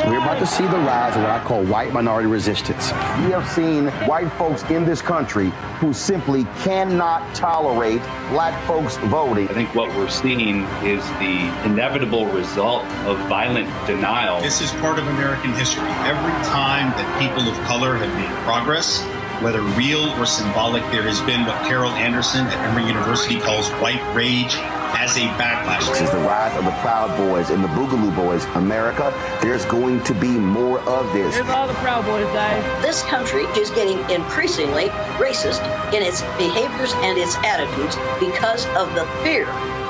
we're about to see the rise of what I call white minority resistance. We have seen white folks in this country who simply cannot tolerate black folks voting.
I think what we're seeing is the inevitable result of violent denial.
This is part of American history. Every time that people of color have made progress, whether real or symbolic, there has been what Carol Anderson at Emory University calls white rage as a backlash.
This is the rise of the Proud Boys and the Boogaloo Boys. America, there's going to be more of this.
Here's all the Proud Boys, guys.
This country is getting increasingly racist in its behaviors and its attitudes because of the fear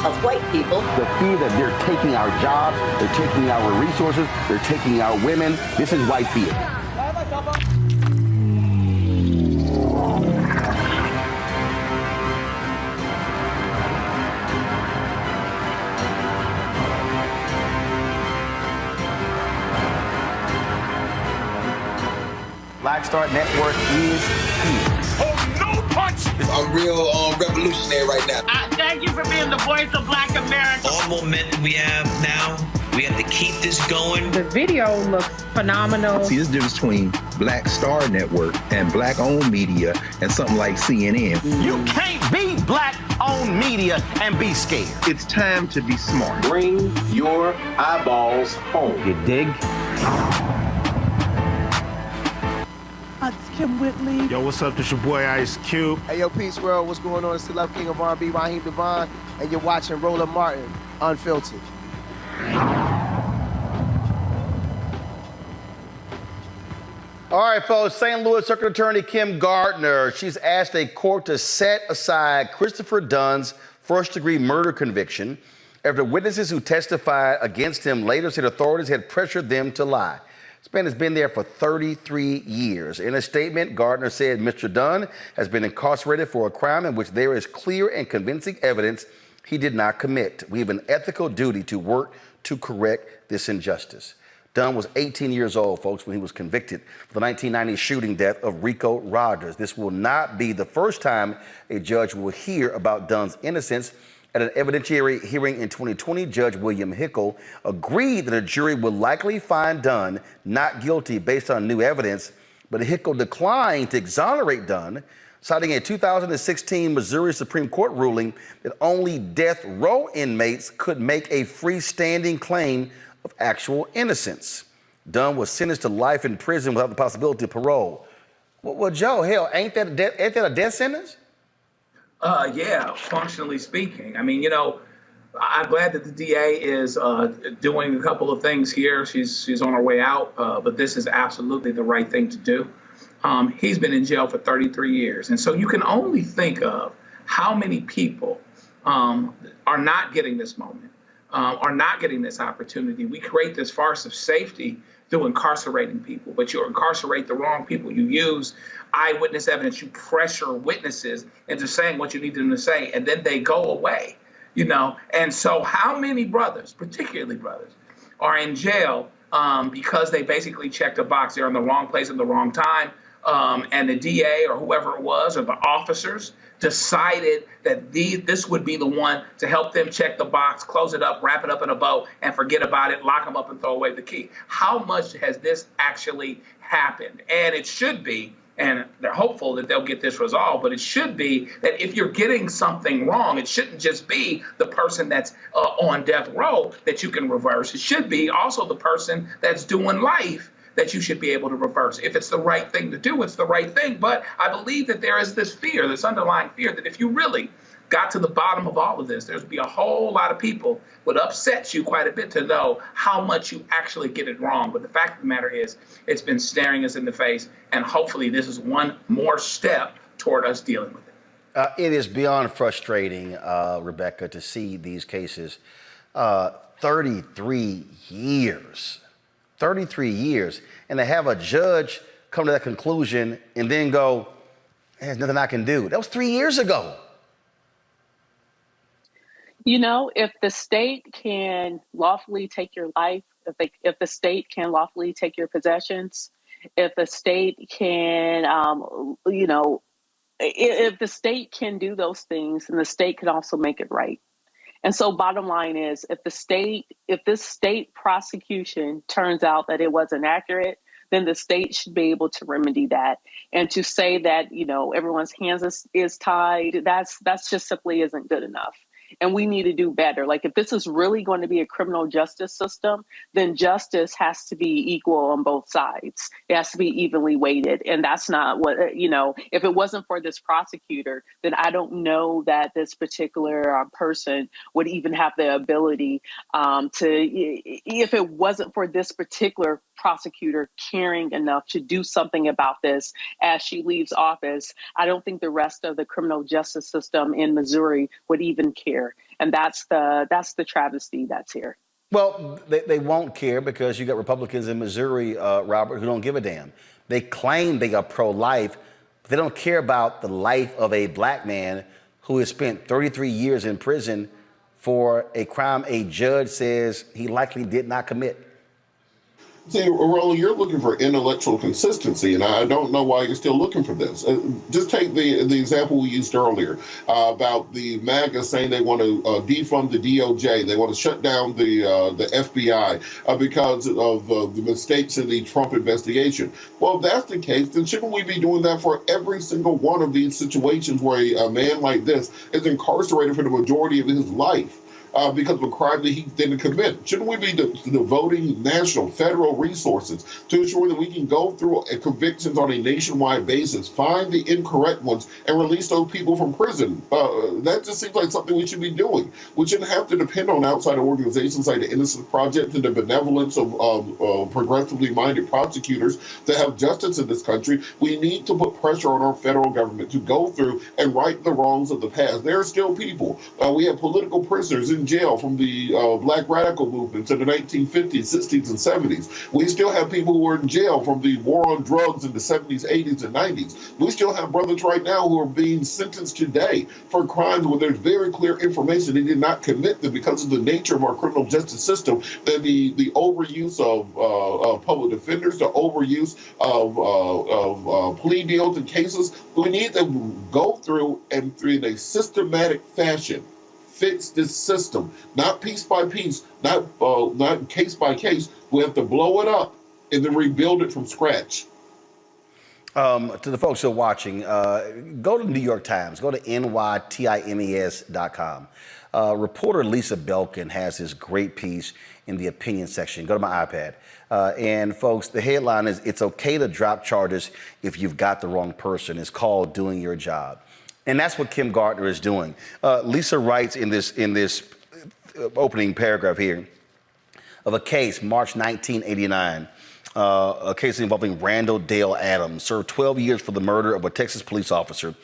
of white people.
The fear that they're taking our jobs, they're taking our resources, they're taking our women. This is white fear. Black Star Network is here.
Oh, no punch!
I'm real revolutionary right now.
Thank you for being the voice of Black America.
All momentum we have now, we have to keep this going.
The video looks phenomenal.
See, this difference between Black Star Network and black-owned media and something like CNN.
You can't be black-owned media and be scared.
It's time to be smart.
Bring your eyeballs home.
You dig?
Kim Whitley.
Yo, what's up? This your boy Ice Cube.
Hey, yo, Peace World, what's going on? It's the Love King of R&B, Raheem Devon, and you're watching Roland Martin Unfiltered.
All right, folks, St. Louis Circuit Attorney Kim Gardner, she's asked a court to set aside Christopher Dunn's first-degree murder conviction after witnesses who testified against him later said authorities had pressured them to lie. This man has been there for 33 years. In a statement, Gardner said Mr. Dunn has been incarcerated for a crime in which there is clear and convincing evidence he did not commit. We have an ethical duty to work to correct this injustice. Dunn was 18 years old, folks, when he was convicted for the 1990 shooting death of Rico Rogers. This will not be the first time a judge will hear about Dunn's innocence. At an evidentiary hearing in 2020, Judge William Hickel agreed that a jury would likely find Dunn not guilty based on new evidence, but Hickel declined to exonerate Dunn, citing a 2016 Missouri Supreme Court ruling that only death row inmates could make a freestanding claim of actual innocence. Dunn was sentenced to life in prison without the possibility of parole. Well, Joe, hell, ain't that a death sentence?
Yeah, functionally speaking. I mean, you know, I'm glad that the DA is doing a couple of things here. She's on her way out, but this is absolutely the right thing to do. He's been in jail for 33 years. And so you can only think of how many people are not getting this moment, are not getting this opportunity. We create this farce of safety through incarcerating people, but you incarcerate the wrong people. You use eyewitness evidence, you pressure witnesses into saying what you need them to say, and then they go away, you know? And so how many brothers, particularly brothers, are in jail because they basically checked a box? They're in the wrong place at the wrong time, and the DA or whoever it was, or the officers, decided that this would be the one to help them check the box, close it up, wrap it up in a bow, and forget about it, lock them up and throw away the key. How much has this actually happened? And it should be, and they're hopeful that they'll get this resolved, but it should be that if you're getting something wrong, it shouldn't just be the person that's on death row that you can reverse. It should be also the person that's doing life that you should be able to reverse. If it's the right thing to do, it's the right thing. But I believe that there is this fear, this underlying fear, that if you really got to the bottom of all of this, there'd be a whole lot of people would upset you quite a bit to know how much you actually get it wrong. But the fact of the matter is, it's been staring us in the face, and hopefully this is one more step toward us dealing with it.
It is beyond frustrating, Rebecca, to see these cases. 33 years. 33 years, and to have a judge come to that conclusion and then go, there's nothing I can do. That was 3 years ago.
You know, if the state can lawfully take your life, if the state can lawfully take your possessions, if the state can, you know, if the state can do those things, then the state can also make it right. And so bottom line is, if this state prosecution turns out that it wasn't accurate, then the state should be able to remedy that. And to say that, you know, everyone's hands is tied, that's just simply isn't good enough. And we need to do better. Like, if this is really going to be a criminal justice system, then justice has to be equal on both sides. It has to be evenly weighted. And that's not what, you know, if it wasn't for this prosecutor, then I don't know that this particular person would even have the ability if it wasn't for this particular prosecutor caring enough to do something about this as she leaves office, I don't think the rest of the criminal justice system in Missouri would even care. And that's the travesty that's here.
Well, they won't care because you got Republicans in Missouri, Robert, who don't give a damn. They claim they are pro-life, but they don't care about the life of a black man who has spent 33 years in prison for a crime a judge says he likely did not commit.
See, Roland, you're looking for intellectual consistency, and I don't know why you're still looking for this. Just take the example we used earlier about the MAGA saying they want to defund the DOJ, they want to shut down the FBI because of the mistakes in the Trump investigation. Well, if that's the case, then shouldn't we be doing that for every single one of these situations where a man like this is incarcerated for the majority of his life? Because of a crime that he didn't commit? Shouldn't we be devoting national, federal resources to ensure that we can go through convictions on a nationwide basis, find the incorrect ones, and release those people from prison? That just seems like something we should be doing. We shouldn't have to depend on outside organizations like the Innocence Project and the benevolence of progressively minded prosecutors to have justice in this country. We need to put pressure on our federal government to go through and right the wrongs of the past. There are still people. We have political prisoners in jail from the black radical movements in the 1950s, 60s, and 70s. We still have people who are in jail from the war on drugs in the 70s, 80s, and 90s. We still have brothers right now who are being sentenced today for crimes where there's very clear information they did not commit them because of the nature of our criminal justice system and the overuse of public defenders, the overuse of plea deals and cases. We need to go through and in a systematic fashion fix this system, not piece by piece, not case by case. We have to blow it up and then rebuild it from scratch.
To the folks who are watching, go to the New York Times, go to nytimes.com. Reporter Lisa Belkin has this great piece in the opinion section. Go to my iPad. And folks, the headline is, "It's okay to drop charges if you've got the wrong person." It's called Doing Your Job. And that's what Kim Gardner is doing. Lisa writes in this opening paragraph here of a case, March 1989, a case involving Randall Dale Adams, served 12 years for the murder of a Texas police officer.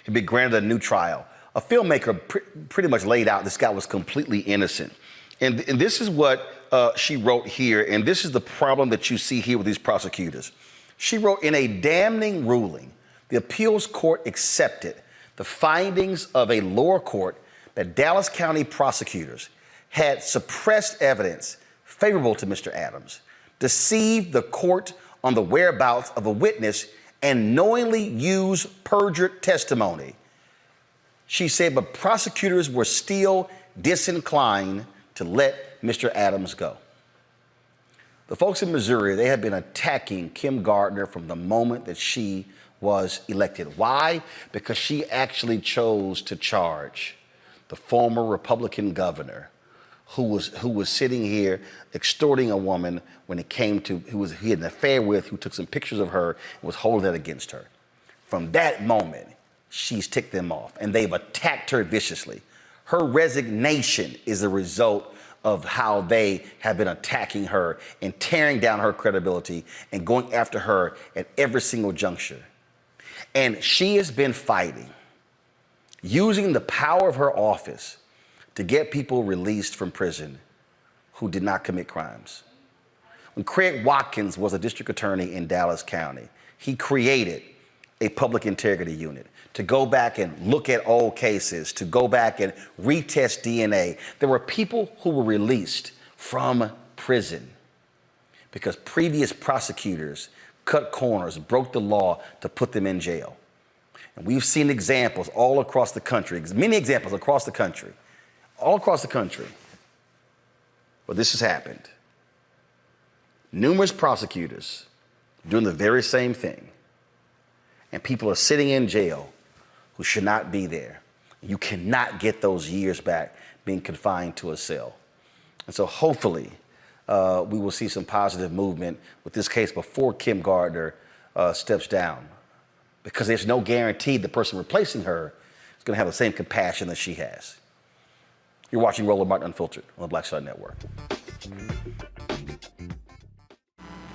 He'd been granted a new trial. A filmmaker pretty much laid out this guy was completely innocent. And this is what she wrote here, and this is the problem that you see here with these prosecutors. She wrote, "In a damning ruling, the appeals court accepted the findings of a lower court that Dallas County prosecutors had suppressed evidence favorable to Mr. Adams, deceived the court on the whereabouts of a witness, and knowingly used perjured testimony." She said, but prosecutors were still disinclined to let Mr. Adams go. The folks in Missouri, they have been attacking Kim Gardner from the moment that she was elected. Why? Because she actually chose to charge the former Republican governor who was sitting here extorting a woman when it came to he had an affair with, who took some pictures of her and was holding that against her. From that moment, she's ticked them off, and they've attacked her viciously. Her resignation is a result of how they have been attacking her and tearing down her credibility and going after her at every single juncture. And she has been fighting, using the power of her office to get people released from prison who did not commit crimes. When Craig Watkins was a district attorney in Dallas County, he created a public integrity unit to go back and look at old cases, to go back and retest DNA. There were people who were released from prison because previous prosecutors cut corners, broke the law to put them in jail. And we've seen examples all across the country, many examples across the country, all across the country, where this has happened. Numerous prosecutors doing the very same thing. And people are sitting in jail who should not be there. You cannot get those years back being confined to a cell. And so hopefully we will see some positive movement with this case before Kim Gardner steps down, because there's no guarantee the person replacing her is going to have the same compassion that she has. You're watching Roland Martin Unfiltered on the Black Star Network.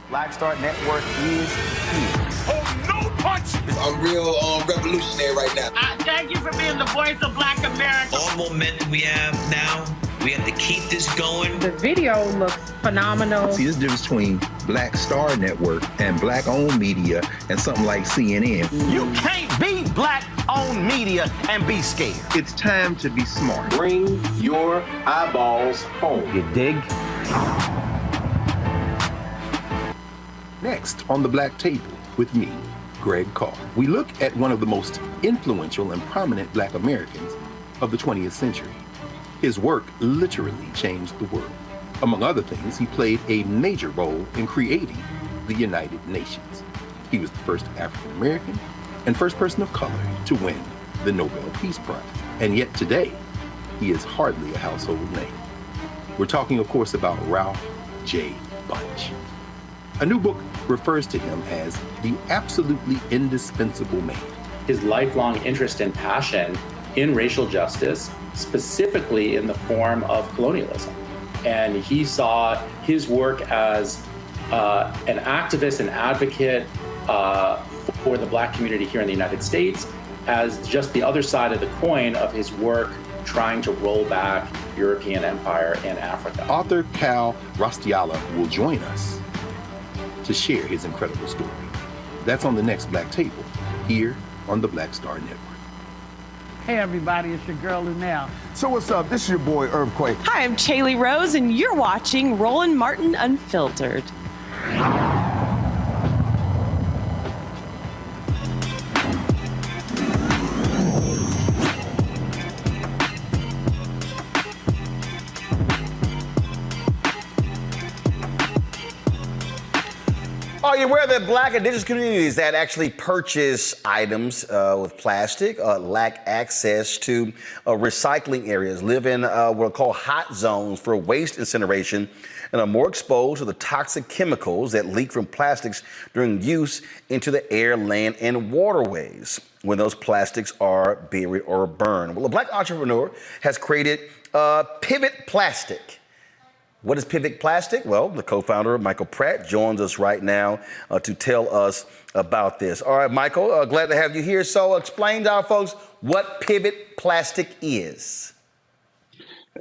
Black Star Network is here.
Oh, no punch!
I'm real revolutionary right now.
Thank you for being the voice of Black America.
All momentum we have now, we have to keep this going.
The video looks phenomenal.
See, this difference between Black Star Network and black-owned media and something like CNN.
You can't be black-owned media and be scared.
It's time to be smart.
Bring your eyeballs home.
You dig?
Next on the Black Table with me, Greg Carr, we look at one of the most influential and prominent Black Americans of the 20th century. His work literally changed the world. Among other things, he played a major role in creating the United Nations. He was the first African American and first person of color to win the Nobel Peace Prize. And yet today, he is hardly a household name. We're talking, of course, about Ralph J. Bunche. A new book refers to him as the absolutely indispensable man.
His lifelong interest and passion in racial justice, specifically in the form of colonialism. And he saw his work as an activist and advocate for the Black community here in the United States as just the other side of the coin of his work trying to roll back European empire in Africa.
Author Cal Rostiala will join us to share his incredible story. That's on the next Black Table, here on the Black Star Network.
Hey everybody, it's your girl Lunel.
So what's up? This is your boy Earthquake.
Hi, I'm Chaley Rose, and you're watching Roland Martin Unfiltered.
Are Are you aware that Black indigenous communities that actually purchase items with plastic lack access to recycling areas, live in what are called hot zones for waste incineration, and are more exposed to the toxic chemicals that leak from plastics during use into the air, land, and waterways when those plastics are buried or burned? Well, a Black entrepreneur has created Pivet Plastic. What is Pivet Plastic? Well, the co-founder, Michael Pratt, joins us right now to tell us about this. All right, Michael, glad to have you here. So explain to our folks what Pivet Plastic is.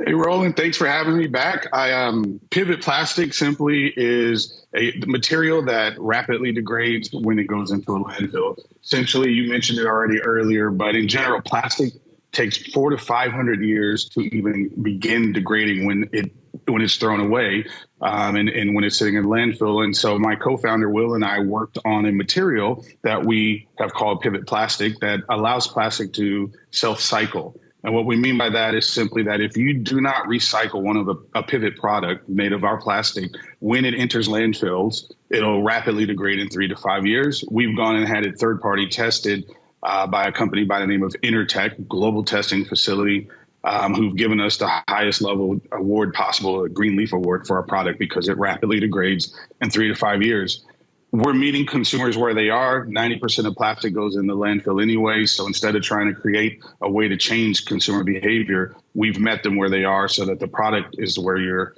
Hey, Roland, thanks for having me back. Pivet Plastic simply is a material that rapidly degrades when it goes into a landfill. Essentially, you mentioned it already earlier, but in general, plastic takes 400 to 500 years to even begin degrading when it's thrown away and when it's sitting in landfill. And so my co-founder, Will, and I worked on a material that we have called Pivet Plastic that allows plastic to self-cycle. And what we mean by that is simply that if you do not recycle one of a Pivet product made of our plastic, when it enters landfills, it'll rapidly degrade in 3 to 5 years. We've gone and had it third-party tested by a company by the name of Intertech, global testing facility, who've given us the highest level award possible, a Green Leaf Award for our product because it rapidly degrades in 3 to 5 years. We're meeting consumers where they are. 90% of plastic goes in the landfill anyway. So instead of trying to create a way to change consumer behavior, we've met them where they are so that the product is where you're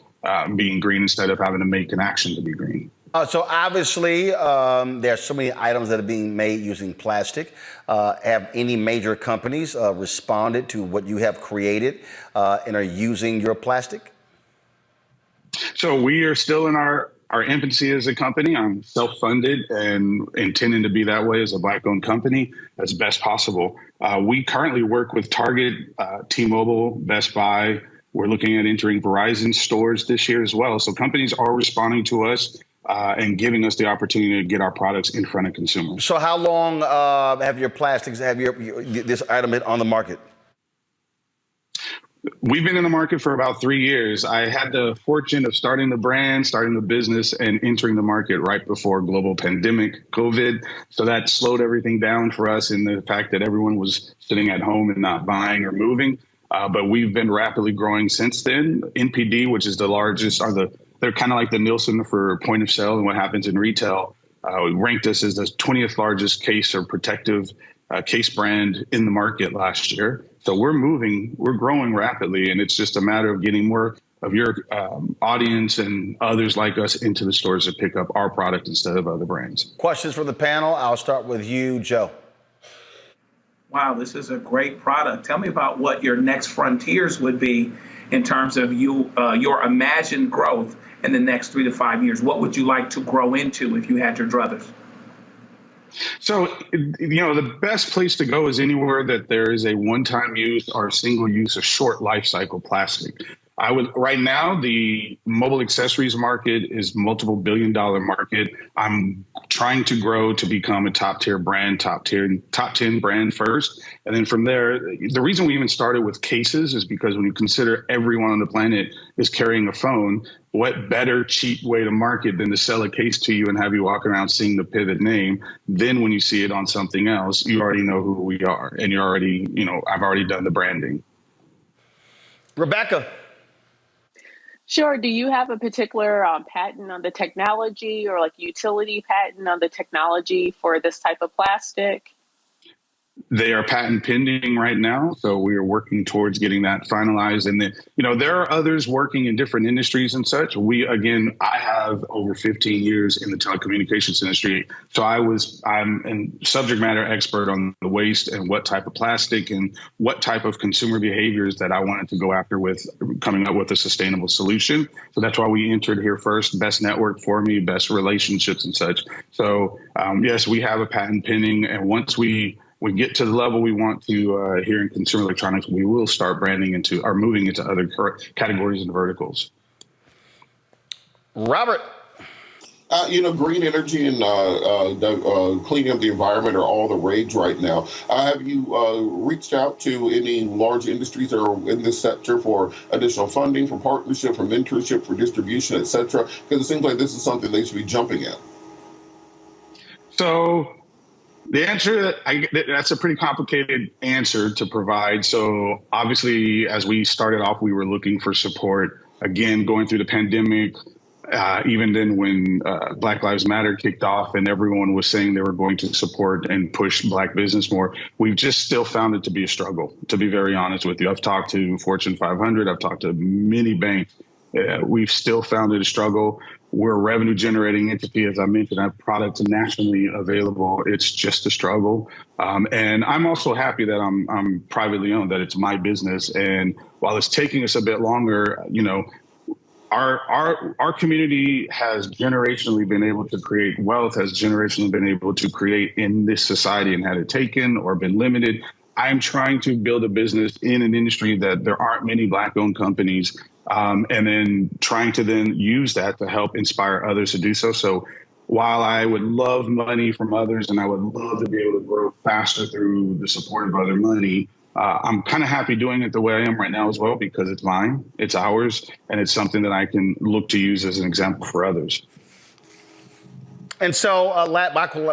being green instead of having to make an action to be green.
So obviously, there are so many items that are being made using plastic. Have any major companies responded to what you have created and are using your plastic?
So we are still in our infancy as a company. I'm self-funded and intending to be that way as a Black-owned company as best possible. We currently work with Target, T-Mobile, Best Buy. We're looking at entering Verizon stores this year as well. So companies are responding to us and giving us the opportunity to get our products in front of consumers.
So how long have your plastics, this item been on the market?
We've been in the market for about 3 years. I had the fortune of starting the brand, starting the business, and entering the market right before global pandemic, COVID. So that slowed everything down for us in the fact that everyone was sitting at home and not buying or moving. But we've been rapidly growing since then. NPD, which is the largest, they're kind of like the Nielsen for point of sale and what happens in retail, ranked us as the 20th largest case or protective case brand in the market last year. So we're growing rapidly, and it's just a matter of getting more of your audience and others like us into the stores to pick up our product instead of other brands.
Questions for the panel. I'll start with you, Joe.
Wow, this is a great product. Tell me about what your next frontiers would be in terms of your imagined growth in the next 3 to 5 years. What would you like to grow into if you had your druthers?
So, the best place to go is anywhere that there is a one-time use or single use of short life cycle plastic. Right now, the mobile accessories market is multiple billion-dollar market. I'm trying to grow to become a top-tier brand, top 10 brand first. And then from there, the reason we even started with cases is because when you consider everyone on the planet is carrying a phone, what better cheap way to market than to sell a case to you and have you walk around seeing the Pivet name? Then when you see it on something else, you already know who we are. And you're already, I've already done the branding.
Rebecca.
Sure. Do you have a particular patent on the technology or like utility patent on the technology for this type of plastic?
They are patent pending right now, so we are working towards getting that finalized. And then, there are others working in different industries and such. I have over 15 years in the telecommunications industry, so I'm a subject matter expert on the waste and what type of plastic and what type of consumer behaviors that I wanted to go after with coming up with a sustainable solution. So that's why we entered here first. Best network for me, best relationships and such. So yes, we have a patent pending, and once we get to the level we want to here in consumer electronics, we will start branding moving into other categories and verticals.
Robert.
Green energy and cleaning up the environment are all the rage right now. Have you reached out to any large industries that are in this sector for additional funding, for partnership, for mentorship, for distribution, et cetera? Because it seems like this is something they should be jumping at.
So the answer, that's a pretty complicated answer to provide. So obviously, as we started off, we were looking for support. Again, going through the pandemic, even then when Black Lives Matter kicked off and everyone was saying they were going to support and push Black business more, we've just still found it to be a struggle, to be very honest with you. I've talked to Fortune 500, I've talked to many banks. We've still found it a struggle. We're a revenue generating entity. As I mentioned, I have products nationally available. It's just a struggle. And I'm also happy that I'm privately owned, that it's my business. And while it's taking us a bit longer, you know, our community has generationally been able to create wealth, has generationally been able to create in this society, and had it taken or been limited. I'm trying to build a business in an industry that there aren't many Black-owned companies, and then trying to then use that to help inspire others to do so. So while I would love money from others and I would love to be able to grow faster through the support of other money, I'm kind of happy doing it the way I am right now as well, because it's mine, it's ours, and it's something that I can look to use as an example for others.
And so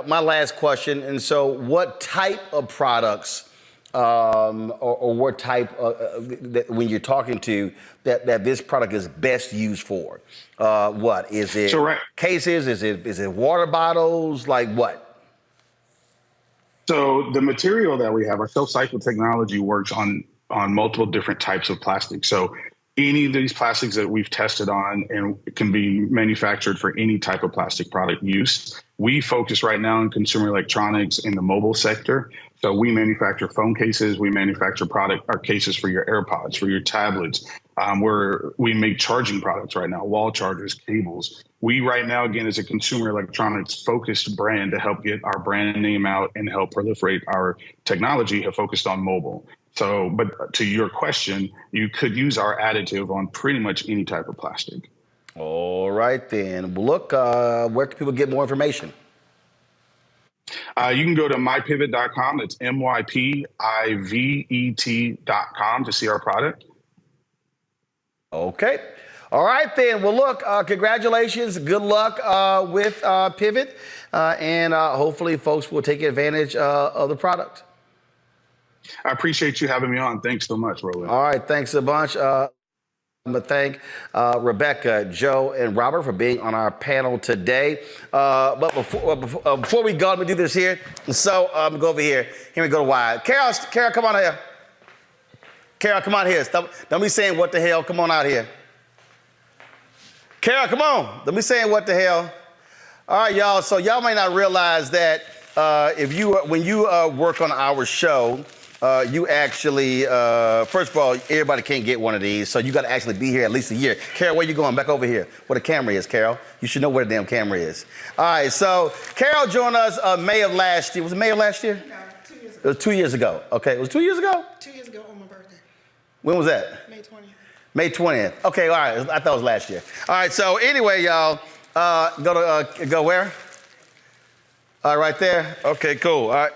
my last question, and so what type of products or what type that when you're talking to that this product is best used for? What is it? Cases? Is it water bottles? Like what?
So the material that we have, our Self-Cycle technology, works on multiple different types of plastic. So any of these plastics that we've tested on and can be manufactured for any type of plastic product use. We focus right now on consumer electronics in the mobile sector. So we manufacture phone cases, we manufacture cases for your AirPods, for your tablets. We make charging products right now, wall chargers, cables. We right now, again, as a consumer electronics focused brand to help get our brand name out and help proliferate our technology, have focused on mobile. So, but to your question, you could use our additive on pretty much any type of plastic.
All right, then. Look, where can people get more information?
You can go to mypivet.com. It's mypivet.com to see our product.
Okay. All right, then. Well, look, congratulations. Good luck with Pivet. And hopefully folks will take advantage of the product.
I appreciate you having me on. Thanks so much, Roland.
All right. Thanks a bunch. I'm going to thank Rebecca, Joe, and Robert for being on our panel today. But before we go, let me do this here. So I'm going to go over here. Here we go to wide. Carol, come on here. Carol, come on here. Don't be saying what the hell. Come on out here. Carol, come on. Don't be saying what the hell. All right, y'all. So y'all might not realize that when you work on our show, you actually, first of all, everybody can't get one of these, so you got to actually be here at least a year. Carol, where you going? Back over here. Where the camera is, Carol. You should know where the damn camera is. All right, so Carol joined us May of last year. Was it May of last year? No, 2 years ago. It was 2 years ago. Okay, it was 2 years ago?
2 years ago on my birthday.
When was that?
May 20th.
May 20th. Okay, all right. I thought it was last year. All right, so anyway, y'all, go where? All right, right there. Okay, cool. All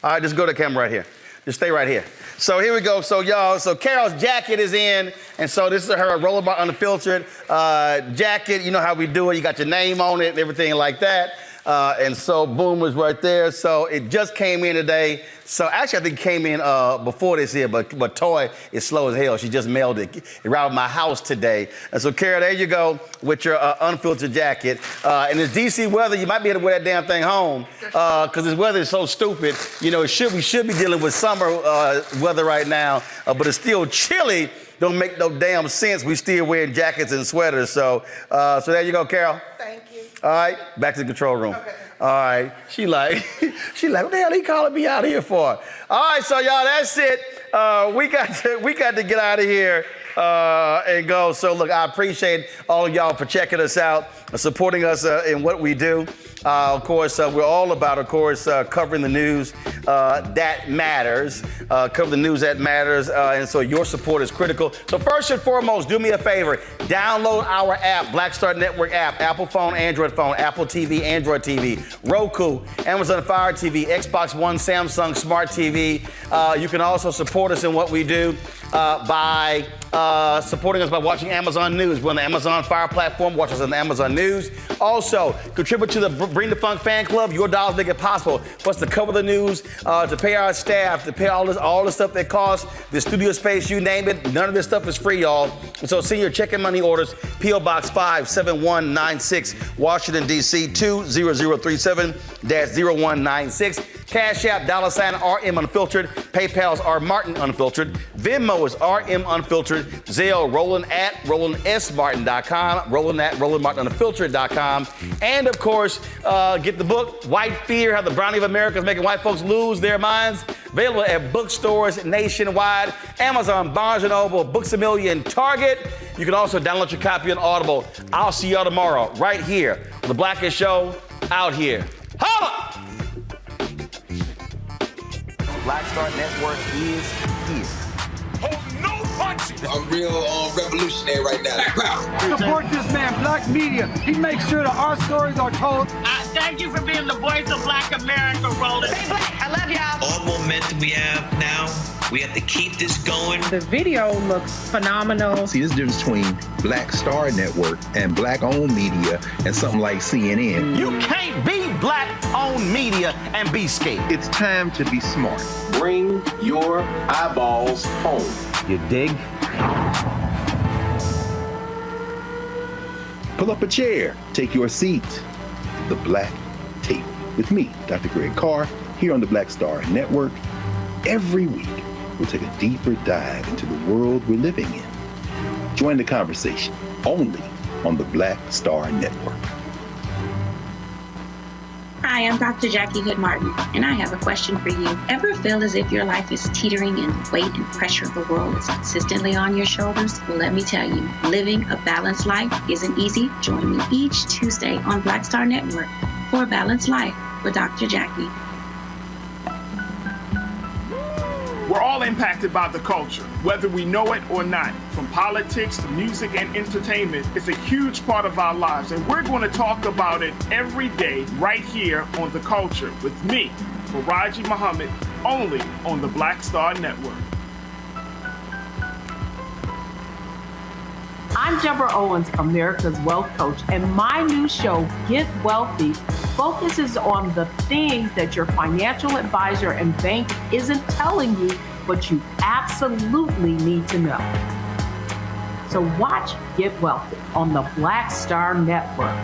right, just go to the camera right here. Just stay right here. So here we go. So y'all, so Carol's jacket is in, and so this is her Rollerbar Unfiltered jacket. You know how we do it. You got your name on it and everything like that. And so boom was right there. So it just came in today. So actually, I think it came in before this here, but Toy is slow as hell. She just mailed it. It arrived at my house today. And so, Carol, there you go with your unfiltered jacket. And it's DC weather. You might be able to wear that damn thing home because this weather is so stupid. You know, we should be dealing with summer weather right now, but it's still chilly. Don't make no damn sense. We still wearing jackets and sweaters. So there you go, Carol.
Thank you.
All right, back to the control room. Okay. All right, she like, what the hell he calling me out here for? All right, so y'all, that's it. We got to get out of here and go. So look, I appreciate all of y'all for checking us out, supporting us in what we do. Of course, we're all about, covering the news that matters. Cover the news that matters, and so your support is critical. So first and foremost, do me a favor. Download our app, Black Star Network app, Apple phone, Android phone, Apple TV, Android TV, Roku, Amazon Fire TV, Xbox One, Samsung Smart TV. You can also support us in what we do by supporting us by watching Amazon News. We're on the Amazon Fire platform. Watch us on the Amazon News. Also, contribute to the Bring the Funk Fan Club. Your dollars make it possible for us to cover the news, to pay our staff, to pay all the stuff that costs, the studio space, you name it. None of this stuff is free, y'all. And so send your check and money orders, P.O. Box 57196, Washington, D.C. 20037-0196. Cash App, $RM Unfiltered. PayPal's R Martin Unfiltered. Venmo is RM Unfiltered. Zelle, Roland@RolandSMartin.com. Roland@RolandMartinUnfiltered.com. And of course, get the book, White Fear, How the Brownie of America is Making White Folks Lose Their Minds. Available at bookstores nationwide, Amazon, Barnes & Noble, Books A Million, Target. You can also download your copy on Audible. I'll see y'all tomorrow right here on The Blackest Show, out here. Holla! Black Star Network is here.
I'm real revolutionary right now.
Support this man, Black Media. He makes sure that our stories are told.
Thank you for being the voice of Black America, Roland.
Stay black. I love y'all.
All momentum we have now, we have to keep this going.
The video looks phenomenal.
See, there's a difference between Black Star Network and black-owned media and something like CNN.
You can't be black-owned media and be scared.
It's time to be smart.
Bring your eyeballs home.
You dig?
Pull up a chair, take your seat. The Black Tape with me, Dr. Greg Carr, here on the Black Star Network. Every week, we'll take a deeper dive into the world we're living in. Join the conversation only on the Black Star Network.
Hi, I'm Dr. Jackie Hood Martin, and I have a question for you. Ever feel as if your life is teetering and the weight and pressure of the world is consistently on your shoulders? Well, let me tell you, living a balanced life isn't easy. Join me each Tuesday on Black Star Network for A Balanced Life with Dr. Jackie.
We're all impacted by the culture, whether we know it or not. From politics to music and entertainment, it's a huge part of our lives, and we're going to talk about it every day right here on The Culture with me, Faraji Muhammad, only on the Black Star Network.
I'm Deborah Owens, America's Wealth Coach, and my new show, Get Wealthy, focuses on the things that your financial advisor and bank isn't telling you, but you absolutely need to know. So watch Get Wealthy on the Black Star Network.